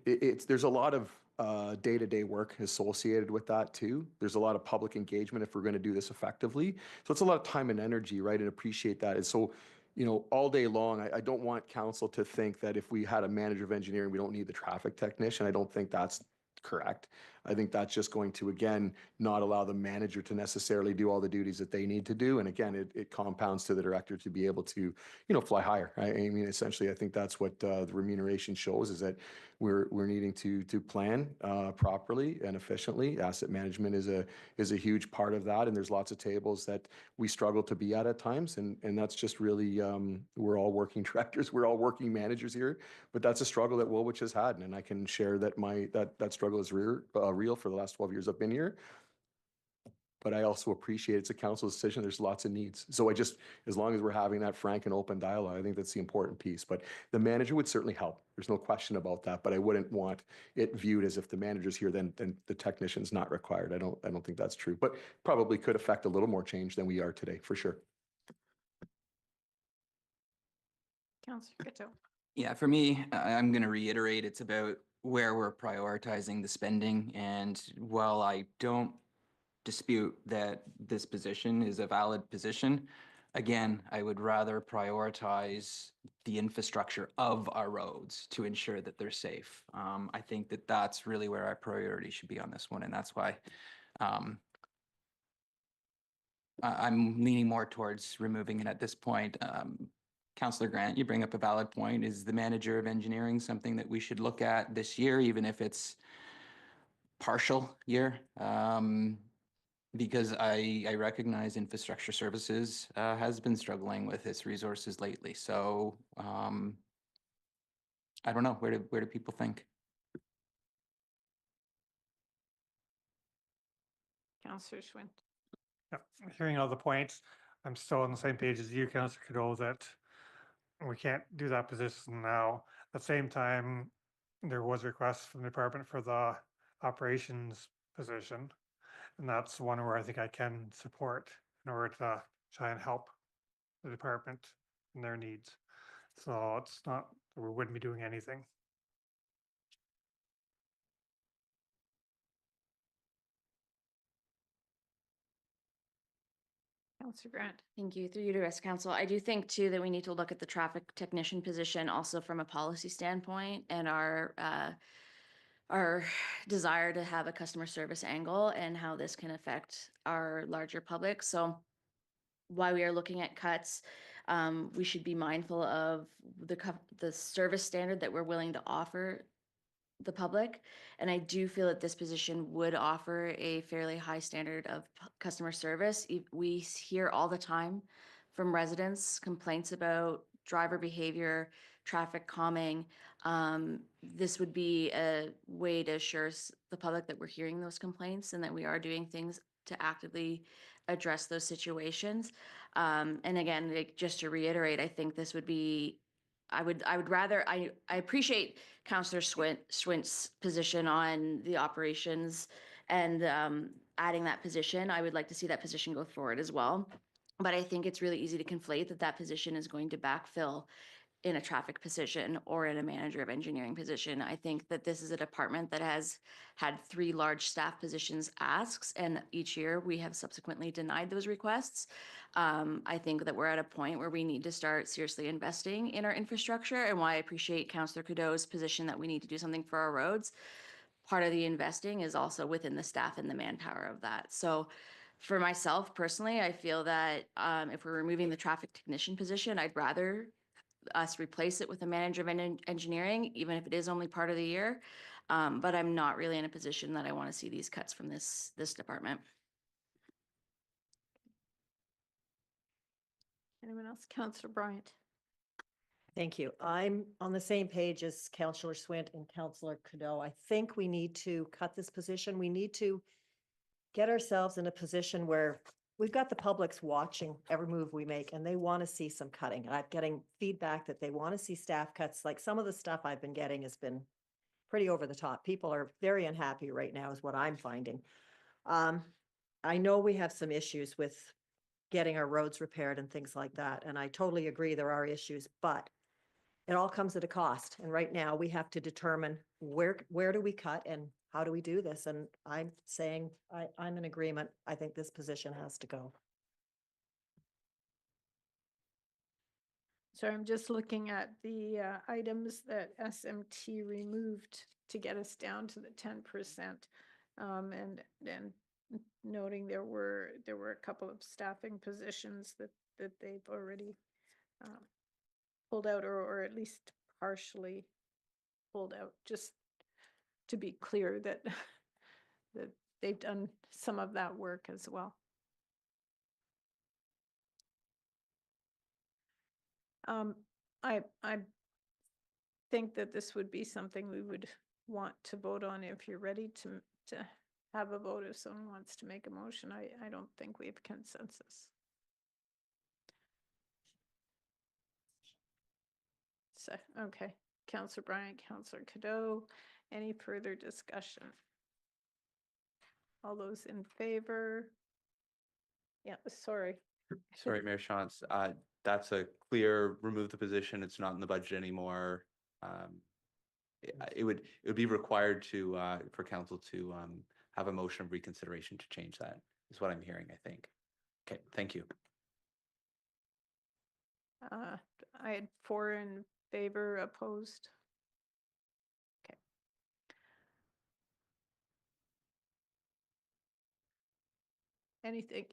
There's a lot of day-to-day work associated with that too. There's a lot of public engagement if we're going to do this effectively. So it's a lot of time and energy, right? And appreciate that. And so, all day long, I don't want council to think that if we had a manager of engineering, we don't need the traffic technician. I don't think that's correct. I think that's just going to, again, not allow the manager to necessarily do all the duties that they need to do. And again, it compounds to the director to be able to, fly higher. Right? I mean, essentially, I think that's what the remuneration shows, is that we're needing to plan properly and efficiently. Asset management is a huge part of that. And there's lots of tables that we struggle to be at times. And that's just really, we're all working directors, we're all working managers here, but that's a struggle that Woolwich has had. And I can share that that struggle is real for the last 12 years I've been here. But I also appreciate it's a council decision. There's lots of needs. So as long as we're having that frank and open dialogue, I think that's the important piece. But the manager would certainly help. There's no question about that. But I wouldn't want it viewed as if the manager's here, then the technician's not required. I don't think that's true. But probably could affect a little more change than we are today, for sure. Councillor Ghetto. Yeah, for me, I'm going to reiterate, it's about where we're prioritizing the spending. And while I don't dispute that this position is a valid position, again, I would rather prioritize the infrastructure of our roads to ensure that they're safe. I think that that's really where our priority should be on this one, and that's why I'm leaning more towards removing it at this point. Councillor Grant, you bring up a valid point. Is the manager of engineering something that we should look at this year, even if it's partial year? Because I recognize infrastructure services has been struggling with its resources lately. So I don't know, where do people think? Councillor Schwint. Yep, hearing all the points, I'm still on the same page as you, Councillor Cadeau, that we can't do that position now. At the same time, there was requests from the department for the operations position. And that's one where I think I can support in order to try and help the department in their needs. So it's not that we wouldn't be doing anything. Councillor Grant. Thank you. Through you to Rest Council. I do think too that we need to look at the traffic technician position also from a policy standpoint and our desire to have a customer service angle and how this can affect our larger public. So while we are looking at cuts, we should be mindful of the service standard that we're willing to offer the public. And I do feel that this position would offer a fairly high standard of customer service. We hear all the time from residents complaints about driver behavior, traffic calming. This would be a way to assure the public that we're hearing those complaints and that we are doing things to actively address those situations. And again, just to reiterate, I think this would be I would rather, I appreciate Councillor Swint's position on the operations and adding that position. I would like to see that position go forward as well. But I think it's really easy to conflate that position is going to backfill in a traffic position or in a manager of engineering position. I think that this is a department that has had 3 large staff positions asks, and each year we have subsequently denied those requests. I think that we're at a point where we need to start seriously investing in our infrastructure, and why I appreciate Councillor Cadeau's position that we need to do something for our roads. Part of the investing is also within the staff and the manpower of that. So for myself personally, I feel that if we're removing the traffic technician position, I'd rather us replace it with a manager of engineering, even if it is only part of the year. But I'm not really in a position that I want to see these cuts from this department. Anyone else? Councillor Bryant. Thank you. I'm on the same page as Councillor Swint and Councillor Cadeau. I think we need to cut this position. We need to get ourselves in a position where we've got the public's watching every move we make and they want to see some cutting. And I'm getting feedback that they want to see staff cuts. Like some of the stuff I've been getting has been pretty over the top. People are very unhappy right now is what I'm finding. I know we have some issues with getting our roads repaired and things like that. And I totally agree there are issues, but it all comes at a cost. And right now we have to determine where do we cut and how do we do this? And I'm saying I'm in agreement. I think this position has to go. So I'm just looking at the items that SMT removed to get us down to the 10%. And noting there were a couple of staffing positions that they've already pulled out or at least partially pulled out, just to be clear that that they've done some of that work as well. I think that this would be something we would want to vote on if you're ready to have a vote. If someone wants to make a motion, I don't think we have consensus. So, okay, Councillor Bryant, Councillor Cadeau, any further discussion? All those in favor? Yeah, sorry. Sorry, Mayor Shantz, that's a clear remove the position. It's not in the budget anymore. It would be required to for council to have a motion of reconsideration to change that, is what I'm hearing, I think. Okay, thank you. I had 4 in favor, opposed. Okay. Anything?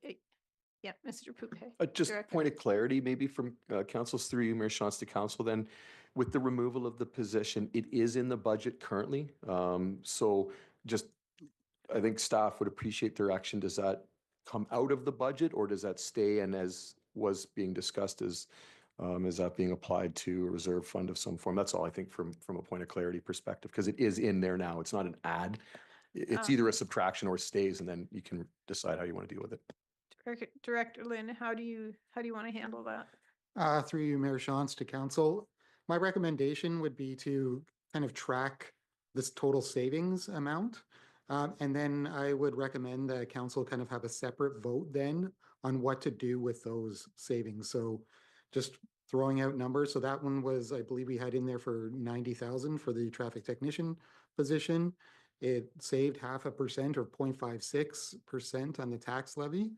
Yeah, Mr. Poupet. Just Director. point of clarity, maybe from council's through you, Mayor Shantz to council then, with the removal of the position, it is in the budget currently. So just, I think staff would appreciate direction. Does that come out of the budget or does that stay? And as was being discussed, is that being applied to a reserve fund of some form? That's all I think from a point of clarity perspective, because it is in there now. It's not an add. It's either a subtraction or stays, and then you can decide how you want to deal with it. Director Lynn, how do you want to handle that? Through you, Mayor Shantz to council, my recommendation would be to kind of track this total savings amount. And then I would recommend that council kind of have a separate vote then on what to do with those savings. So just throwing out numbers. So that one was, I believe we had in there for 90,000 for the traffic technician position. It saved 0.5% or 0.56% on the tax levy.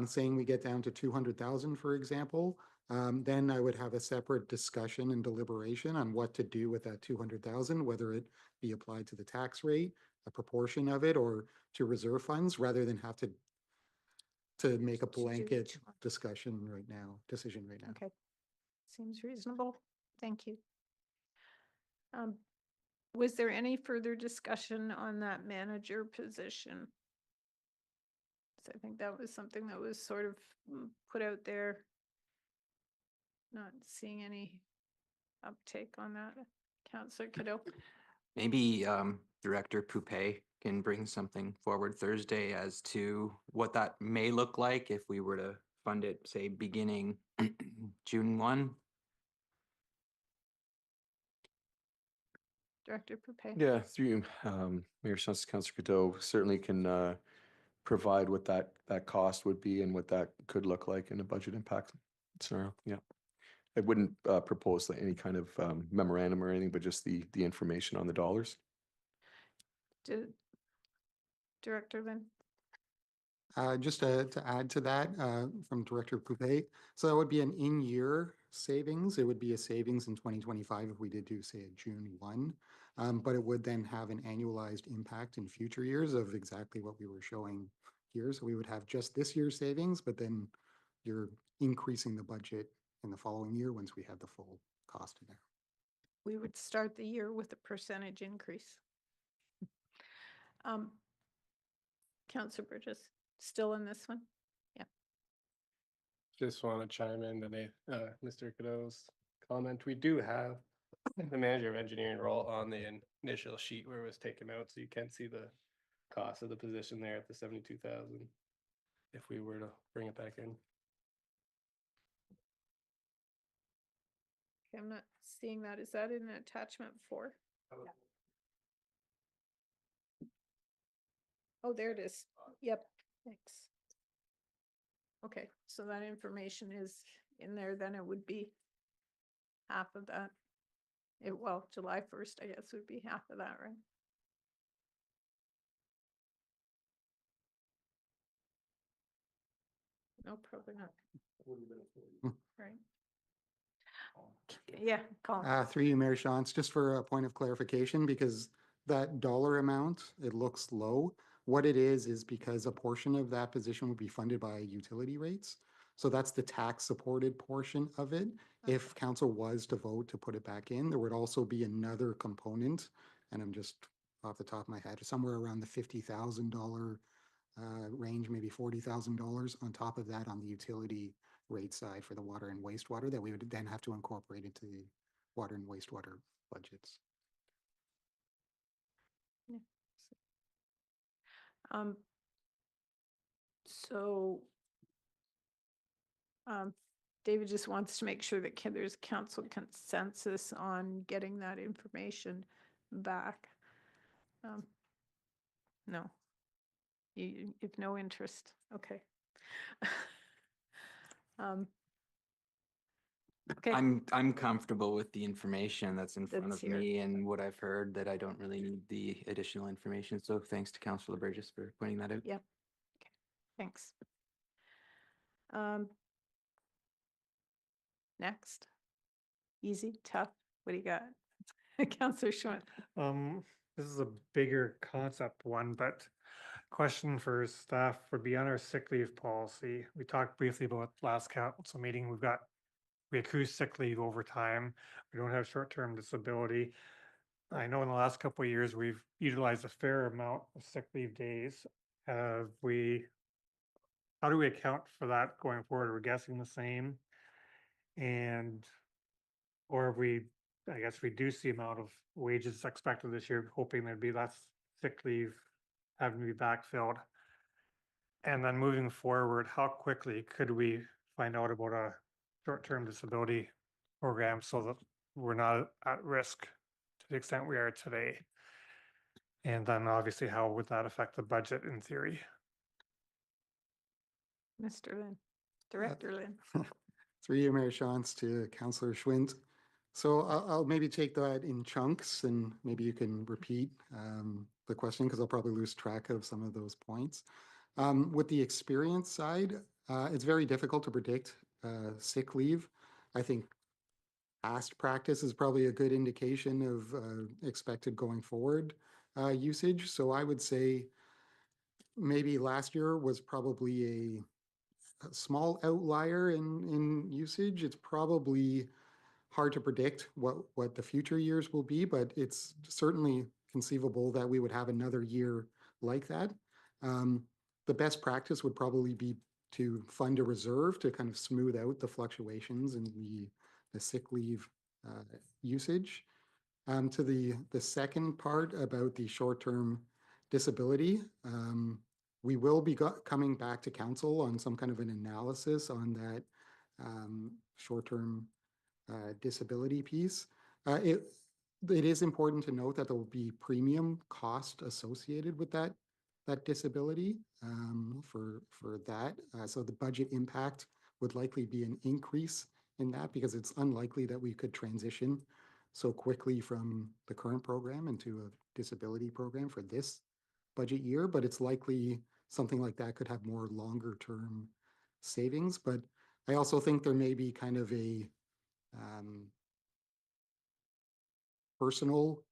Saying we get down to 200,000, for example, then I would have a separate discussion and deliberation on what to do with that 200,000, whether it be applied to the tax rate, a proportion of it, or to reserve funds, rather than have to make a blanket decision right now. Okay, seems reasonable. Thank you. Was there any further discussion on that manager position? So I think that was something that was sort of put out there. Not seeing any uptake on that. Councillor Cadeau. Maybe Director Poupet can bring something forward Thursday as to what that may look like if we were to fund it, say, beginning June 1. Director Poupet. Yeah, through you, Mayor Shantz, Councillor Cadeau certainly can provide what that cost would be and what that could look like in a budget impact scenario. Yeah. I wouldn't propose any kind of memorandum or anything, but just the information on the dollars. Director Lynn. Just to add to that from Director Poupet, so that would be an in-year savings. It would be a savings in 2025 if we did do, say, a June 1, but it would then have an annualized impact in future years of exactly what we were showing here. So we would have just this year's savings, but then you're increasing the budget in the following year once we have the full cost in there. We would start the year with a percentage increase. Councillor Burgess, still in this one? Yeah. Just want to chime in to Mr. Cadeau's comment. We do have the manager of engineering role on the initial sheet where it was taken out, so you can see the cost of the position there at the 72,000 if we were to bring it back in. Okay, I'm not seeing that. Is that in attachment 4? Yeah. Oh, there it is. Yep, thanks. Okay, so that information is in there, then it would be half of that. Well, July 1st, I guess, would be half of that, right? No, probably not. Right. Yeah, Colin. Through you, Mayor Shantz, just for a point of clarification, because that dollar amount, it looks low. What it is because a portion of that position would be funded by utility rates. So that's the tax supported portion of it. If council was to vote to put it back in, there would also be another component, and I'm just off the top of my head, somewhere around the $50,000 range, maybe $40,000 on top of that on the utility rate side for the water and wastewater that we would then have to incorporate into the water and wastewater budgets. Yeah. So David just wants to make sure that there's council consensus on getting that information back. No, you've no interest. Okay. Okay. I'm comfortable with the information that's in front That's of me and what I've heard, that I don't really need the additional information. So thanks to Councillor Burgess for pointing that out. Yep. Okay. Thanks. Next. Easy, tough? What do you got? Counselor Schwinn. This is a bigger concept one, but question for staff would be on our sick leave policy. We talked briefly about last council meeting. We accrue sick leave over time. We don't have short-term disability. I know in the last couple of years, we've utilized a fair amount of sick leave days. How do we account for that going forward? We're guessing the same. Or we, I guess, reduce the amount of wages expected this year, hoping there'd be less sick leave having to be backfilled. And then moving forward, how quickly could we find out about a short-term disability program so that we're not at risk to the extent we are today? And then obviously, how would that affect the budget in theory? Mr. Lynn, Director Lynn. Through you, Mayor Shantz, to Councillor Schwint. So I'll maybe take that in chunks and maybe you can repeat the question because I'll probably lose track of some of those points. With the experience side, it's very difficult to predict sick leave. I think past practice is probably a good indication of expected going forward usage. So I would say maybe last year was probably a small outlier in usage. It's probably hard to predict what the future years will be, but it's certainly conceivable that we would have another year like that. The best practice would probably be to fund a reserve to kind of smooth out the fluctuations in the sick leave usage. To the second part about the short-term disability, we will be coming back to council on some kind of an analysis on that short-term disability piece. It is important to note that there will be premium cost associated with that disability for that. So the budget impact would likely be an increase in that because it's unlikely that we could transition so quickly from the current program into a disability program for this budget year, but it's likely something like that could have more longer term savings. But I also think there may be kind of a personal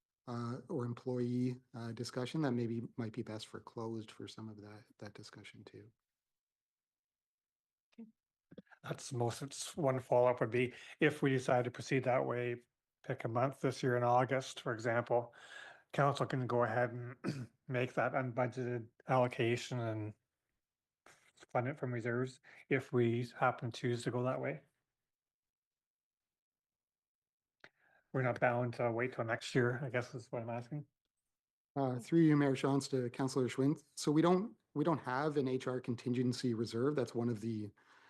or employee discussion that maybe might be best for closed for some of that discussion too. That's one follow-up would be if we decide to proceed that way, pick a month this year in August, for example, council can go ahead and make that unbudgeted allocation and fund it from reserves if we happen to choose to go that way. We're not bound to wait till next year, I guess is what I'm asking. Through you, Mayor Shantz, to Councillor Schwint. So we don't have an HR contingency reserve. That's one of the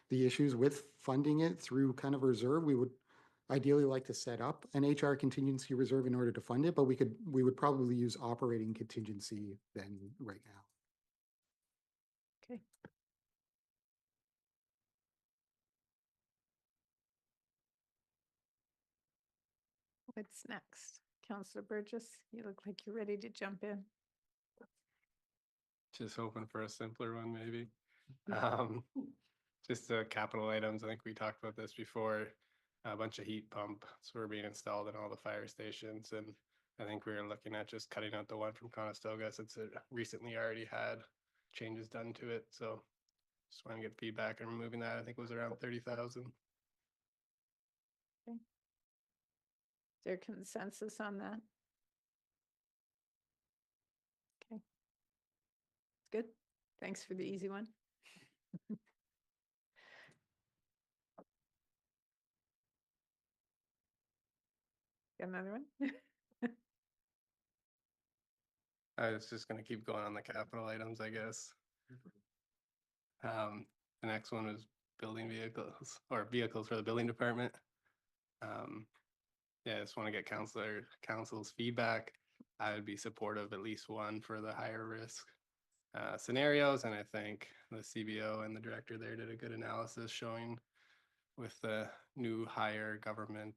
issues with funding it through kind of a reserve. We would ideally like to set up an HR contingency reserve in order to fund it, but we would probably use operating contingency then right now. Okay. What's next? Councillor Burgess, you look like you're ready to jump in. Just hoping for a simpler one, maybe. Just the capital items. I think we talked about this before. A bunch of heat pumps were being installed in all the fire stations, and I think we were looking at just cutting out the one from Conestoga since it recently already had changes done to it. So just want to get feedback on removing that. I think it was around 30,000. Okay. Is there consensus on that? Okay. Good. Thanks for the easy one. Got another one? I was just going to keep going on the capital items, I guess. The next one was building vehicles or vehicles for the building department. Yeah, I just want to get council's feedback. I would be supportive of at least one for the higher risk scenarios. And I think the CBO and the director there did a good analysis showing with the new higher government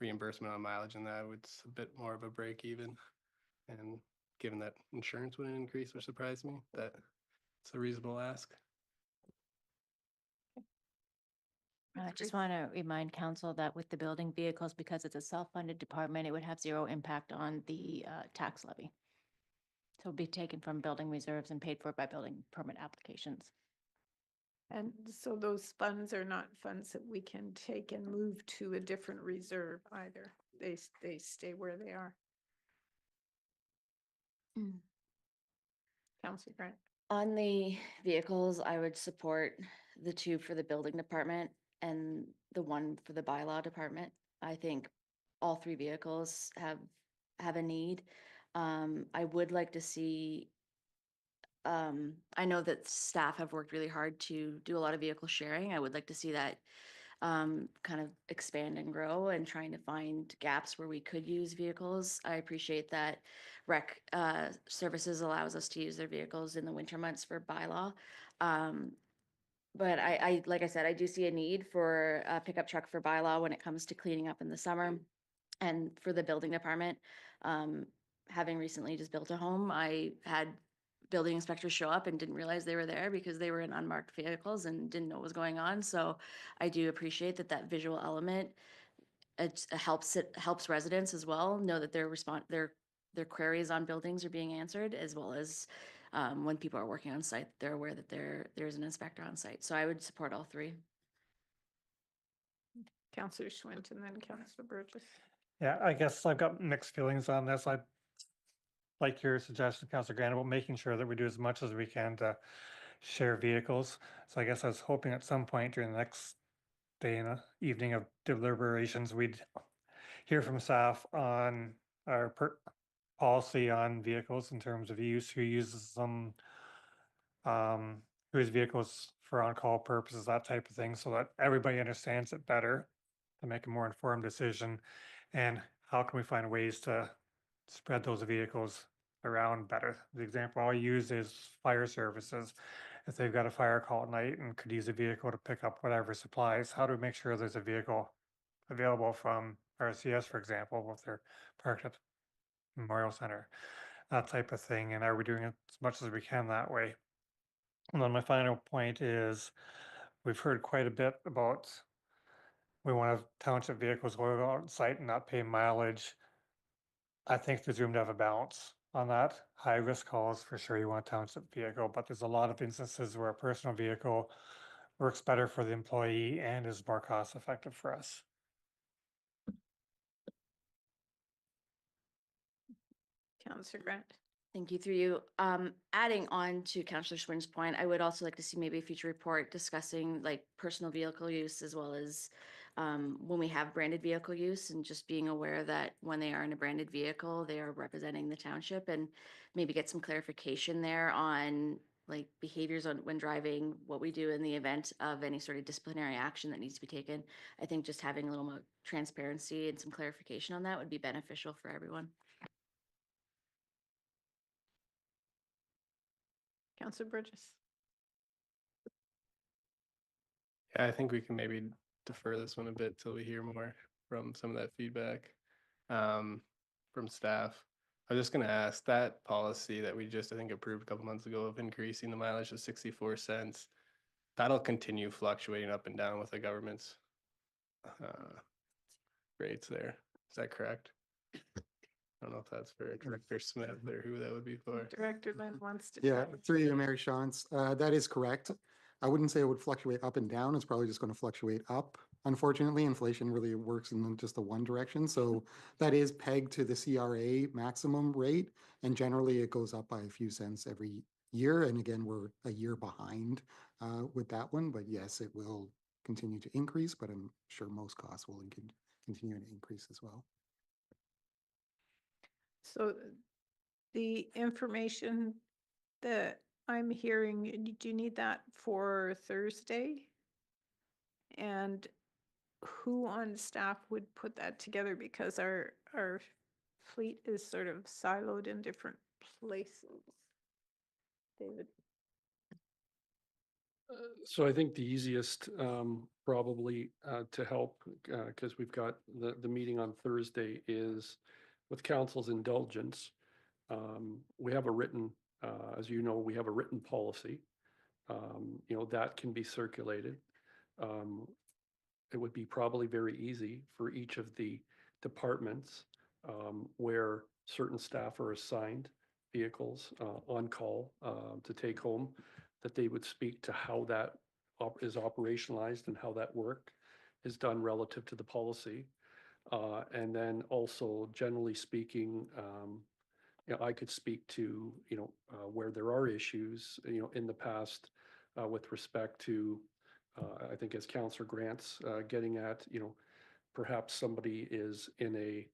reimbursement on mileage and that it's a bit more of a break even. And given that insurance wouldn't increase, which surprised me, that it's a reasonable ask. Councillor I just Reese. want to remind council that with the building vehicles, because it's a self-funded department, it would have zero impact on the tax levy. So it'd be taken from building reserves and paid for by building permit applications. And so those funds are not funds that we can take and move to a different reserve either. They stay where they are. Councillor Grant. On the vehicles, I would support the 2 for the building department and the 1 for the bylaw department. I think all 3 vehicles have a need. I would like to see, I know that staff have worked really hard to do a lot of vehicle sharing. I would like to see that kind of expand and grow, and trying to find gaps where we could use vehicles. I appreciate that rec services allows us to use their vehicles in the winter months for bylaw. But I, like I said, I do see a need for a pickup truck for bylaw when it comes to cleaning up in the summer. And for the building department, having recently just built a home, I had building inspectors show up and didn't realize they were there because they were in unmarked vehicles and didn't know what was going on. So I do appreciate that visual element, it helps residents as well know that their queries on buildings are being answered, as well as when people are working on site, they're aware that there's an inspector on site. So I would support all 3. Councillor Schwint and then Councillor Burgess. Yeah, I guess I've got mixed feelings on this. I like your suggestion, Councillor Grant, about making sure that we do as much as we can to share vehicles. So I guess I was hoping at some point during the next day and evening of deliberations, we'd hear from staff on our policy on vehicles in terms of use, who uses them, who has vehicles for on-call purposes, that type of thing, so that everybody understands it better to make a more informed decision. And how can we find ways to spread those vehicles around better? The example I'll use is fire services. If they've got a fire call at night and could use a vehicle to pick up whatever supplies, how do we make sure there's a vehicle available from RCS, for example, if they're parked at Memorial Center, that type of thing? And are we doing it as much as we can that way? And then my final point is, we've heard quite a bit about we want to have township vehicles go out on site and not pay mileage. I think there's room to have a balance on that. High risk calls, for sure you want a township vehicle, but there's a lot of instances where a personal vehicle works better for the employee and is more cost effective for us. Councillor Grant. Thank you, through you. Adding on to Councillor Schwinn's point, I would also like to see maybe a future report discussing like personal vehicle use, as well as when we have branded vehicle use, and just being aware that when they are in a branded vehicle, they are representing the township, and maybe get some clarification there on like behaviors on when driving, what we do in the event of any sort of disciplinary action that needs to be taken. I think just having a little more transparency and some clarification on that would be beneficial for everyone. Councillor Burgess. Yeah, I think we can maybe defer this one a bit till we hear more from some of that feedback from staff. I was just going to ask, that policy that we just, I think, approved a couple months ago of increasing the mileage to 64 cents, that'll continue fluctuating up and down with the government's rates there. Is that correct? I don't know if that's for Director Smith or who that would be for. Director Lynn wants to. Yeah, through you, Mary Shantz, that is correct. I wouldn't say it would fluctuate up and down. It's probably just going to fluctuate up. Unfortunately, inflation really works in just the one direction. So that is pegged to the CRA maximum rate. And generally it goes up by a few cents every year. And again, we're a year behind with that one. But yes, it will continue to increase, but I'm sure most costs will continue to increase as well. So the information that I'm hearing, do you need that for Thursday? And who on staff would put that together? Because our fleet is sort of siloed in different places. David. So I think the easiest probably to help, because we've got the meeting on Thursday, is with council's indulgence. We have a written, as you know, we have a written policy. You know, that can be circulated. it would be probably very easy for each of the departments where certain staff are assigned vehicles on call to take home, that they would speak to how that is operationalized and how that work is done relative to the policy. And then also, generally speaking, I could speak to, where there are issues, in the past with respect to, I think as Councillor Grant's getting at, perhaps somebody is in a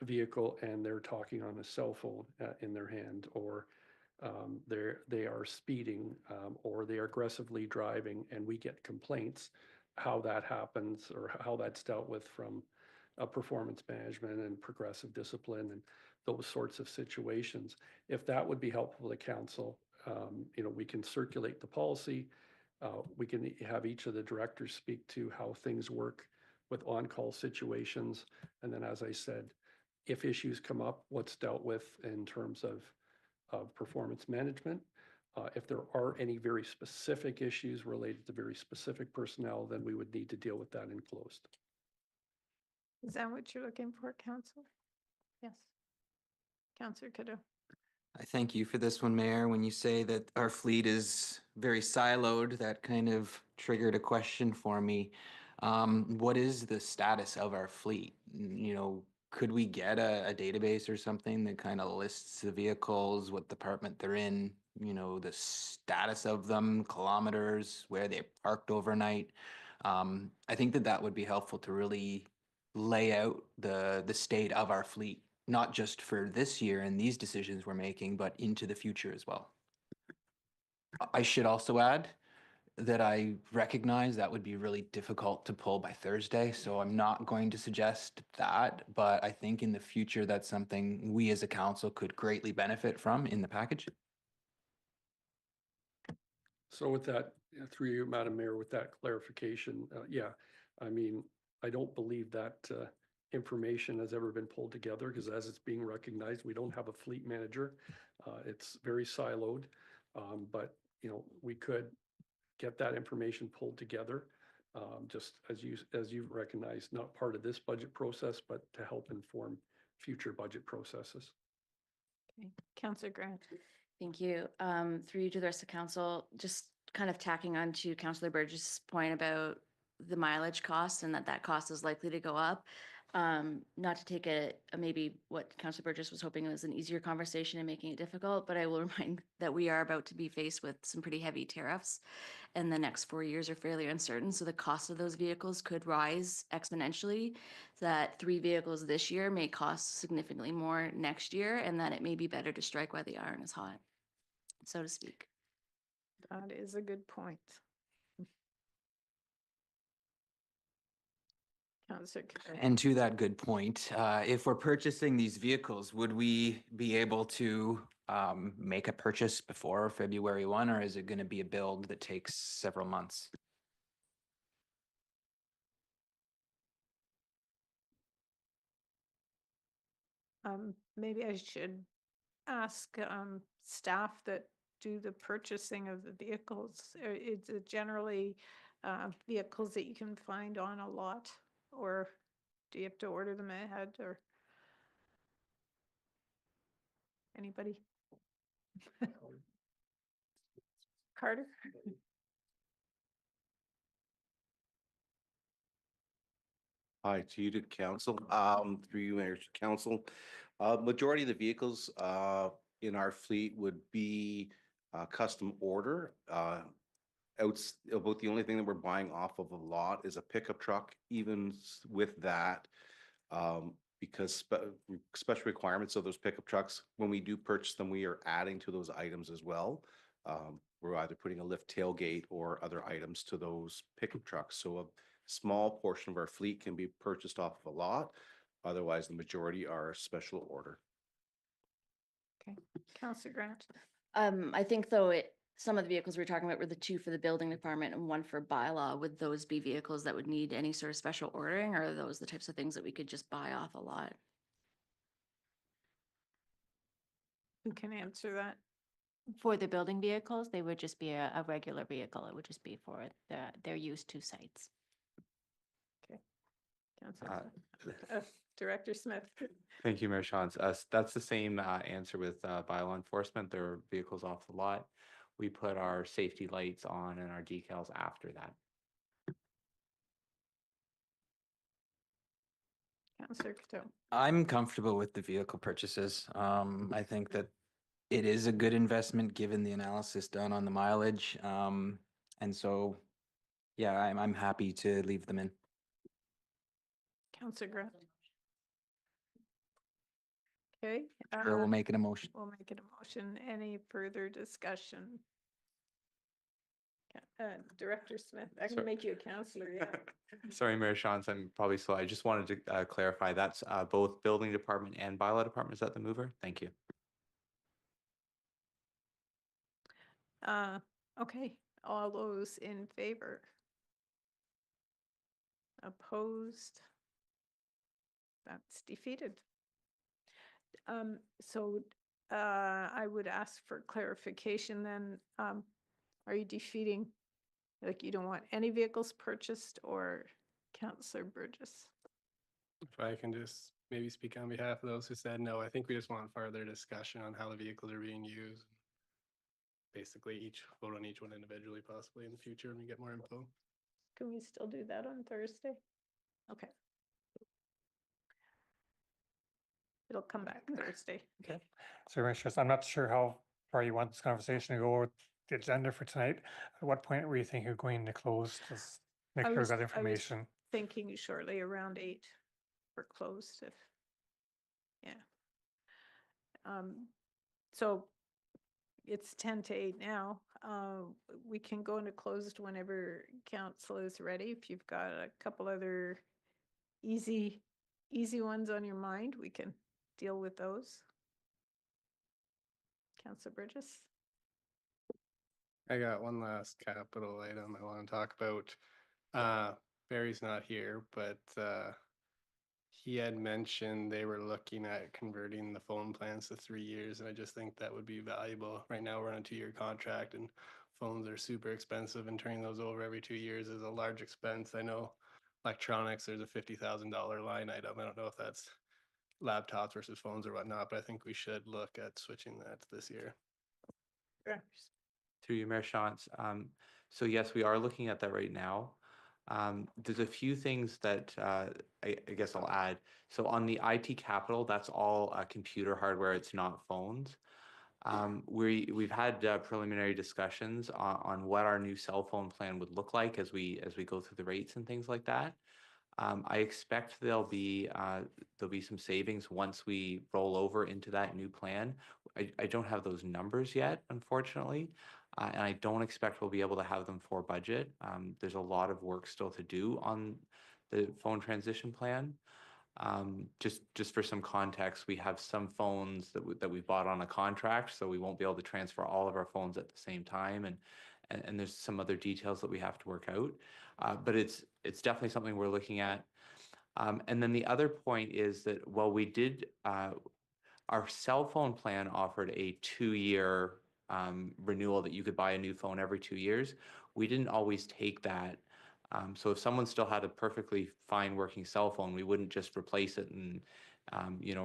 vehicle and they're talking on a cell phone in their hand, or they are speeding, or they are aggressively driving, and we get complaints, how that happens or how that's dealt with from performance management and progressive discipline and those sorts of situations. If that would be helpful to council, we can circulate the policy. We can have each of the directors speak to how things work with on-call situations. And then, as I said, if issues come up, what's dealt with in terms of performance management. If there are any very specific issues related to very specific personnel, then we would need to deal with that in closed. Is that what you're looking for, Council? Yes. Councillor Cadeau. I thank you for this one, Mayor. When you say that our fleet is very siloed, that kind of triggered a question for me. What is the status of our fleet? Could we get a database or something that kind of lists the vehicles, what department they're in, the status of them, kilometers, where they parked overnight? I think that would be helpful to really lay out the state of our fleet, not just for this year and these decisions we're making, but into the future as well. I should also add that I recognize that would be really difficult to pull by Thursday, so I'm not going to suggest that, but I think in the future that's something we as a council could greatly benefit from in the package. So with that, through you, Madam Mayor, with that clarification, I don't believe that information has ever been pulled together, because as it's being recognized, we don't have a fleet manager. It's very siloed, but we could get that information pulled together, just as you've recognized, not part of this budget process, but to help inform future budget processes. Okay, Councillor Grant. Thank you. Through you to the rest of council, just kind of tacking on to Councillor Burgess' point about the mileage cost and that cost is likely to go up. Not to take maybe what Councillor Burgess was hoping was an easier conversation and making it difficult, but I will remind that we are about to be faced with some pretty heavy tariffs, and the next 4 years are fairly uncertain. So the cost of those vehicles could rise exponentially. That 3 vehicles this year may cost significantly more next year, and that it may be better to strike while the iron is hot, so to speak. That is a good point. And to that good point, if we're purchasing these vehicles, would we be able to make a purchase before February 1, or is it going to be a build that takes several months? Maybe I should ask staff that do the purchasing of the vehicles. Is it generally vehicles that you can find on a lot, or do you have to order them ahead, or anybody? Carter? Hi, to you to council, through you, Mayor to council. Majority of the vehicles in our fleet would be custom order. About the only thing that we're buying off of a lot is a pickup truck, even with that, because special requirements of those pickup trucks, when we do purchase them, we are adding to those items as well. We're either putting a lift tailgate or other items to those pickup trucks. So a small portion of our fleet can be purchased off of a lot. Otherwise, the majority are special order. Okay, Councillor Grant. I think though some of the vehicles we were talking about were the 2 for the building department and 1 for bylaw. Would those be vehicles that would need any sort of special ordering, or are those the types of things that we could just buy off a lot? Who can answer that? For the building vehicles, they would just be a regular vehicle. It would just be for their use to sites. Okay. Councillor Director Smith. Thank you, Mayor Shawns. That's the same answer with bylaw enforcement. There are vehicles off the lot. We put our safety lights on and our decals after that. Councillor Cato. I'm comfortable with the vehicle purchases. I think that it is a good investment given the analysis done on the mileage. And so, yeah, I'm happy to leave them in. Councillor Grant. Okay. Sure, we'll make it a motion. We'll make it a motion. Any further discussion? Director Smith, I can Sorry. make you a councillor, yeah. Sorry, Mayor Shawns, I'm probably slow. I just wanted to clarify that's both building department and bylaw department. Is that the mover? Thank you. Okay, all those in favor? Opposed? That's defeated. So I would ask for clarification then. Are you defeating, like you don't want any vehicles purchased, or Councillor Burgess? If I can just maybe speak on behalf of those who said no, I think we just want further discussion on how the vehicles are being used. Basically, vote on each one individually, possibly in the future when we get more info. Can we still do that on Thursday? Okay. It'll come back Thursday. Okay. So Commissioners, I'm not sure how far you want this conversation to go with the agenda for tonight. At what point were you thinking of going to close? Just make sure we got information. Thinking shortly around 8 for closed, if, yeah. So it's 10 to 8 now. We can go into closed whenever council is ready. If you've got a couple other easy ones on your mind, we can deal with those. Councillor Burgess. I got one last capital item I want to talk about. Barry's not here, but he had mentioned they were looking at converting the phone plans to 3 years, and I just think that would be valuable. Right now, we're on a 2-year contract, and phones are super expensive, and turning those over every 2 years is a large expense. I know electronics, there's a $50,000 line item. I don't know if that's laptops versus phones or whatnot, but I think we should look at switching that this year. Through you, Mayor Shawns. So yes, we are looking at that right now. There's a few things that I guess I'll add. So on the IT capital, that's all computer hardware. It's not phones. We've had preliminary discussions on what our new cell phone plan would look like as we go through the rates and things like that. I expect there'll be some savings once we roll over into that new plan. I don't have those numbers yet, unfortunately, and I don't expect we'll be able to have them for budget. There's a lot of work still to do on the phone transition plan. Just for some context, we have some phones that we bought on a contract, so we won't be able to transfer all of our phones at the same time, and there's some other details that we have to work out. But it's definitely something we're looking at. And then the other point is that while we did, our cell phone plan offered a 2-year renewal that you could buy a new phone every 2 years. We didn't always take that. So if someone still had a perfectly fine working cell phone, we wouldn't just replace it and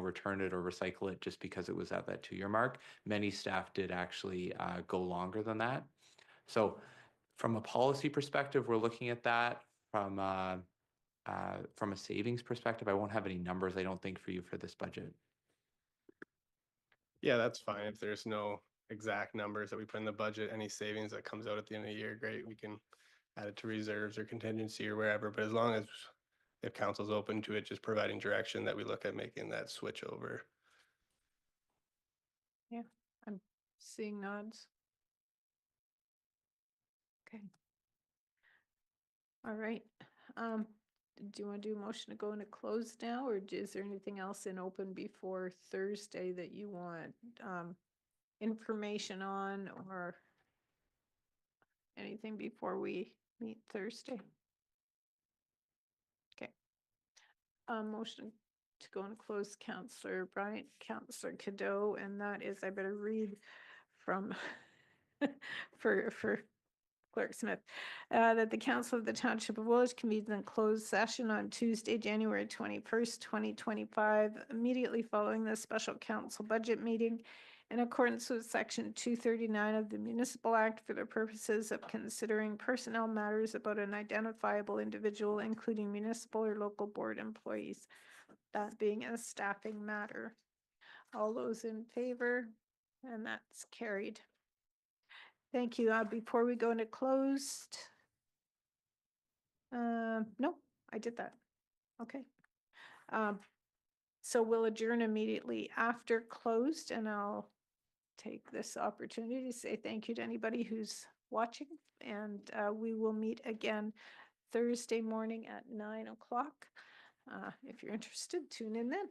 return it or recycle it just because it was at that 2-year mark. Many staff did actually go longer than that. So from a policy perspective, we're looking at that. From a savings perspective, I won't have any numbers, I don't think, for you for this budget. Yeah, that's fine. If there's no exact numbers that we put in the budget, any savings that comes out at the end of the year, great. We can add it to reserves or contingency or wherever. But as long as if council's open to it, just providing direction that we look at making that switch over. Yeah, I'm seeing nods. Okay. All right. Do you want to do a motion to go into closed now, or is there anything else in open before Thursday that you want information on, or anything before we meet Thursday? Okay. Motion to go into closed, Councillor Bryant, Councillor Cadeau, and that is, I better read from for Clerk Smith, that the Council of the Township of Woolwich convenes in closed session on Tuesday, January 21st, 2025, immediately following the special council budget meeting in accordance with Section 239 of the Municipal Act for the purposes of considering personnel matters about an identifiable individual, including municipal or local board employees, that being a staffing matter. All those in favor? And that's carried. Thank you. Before we go into closed, no, I did that. Okay. So we'll adjourn immediately after closed, and I'll take this opportunity to say thank you to anybody who's watching, and we will meet again Thursday morning at 9 o'clock. If you're interested, tune in then.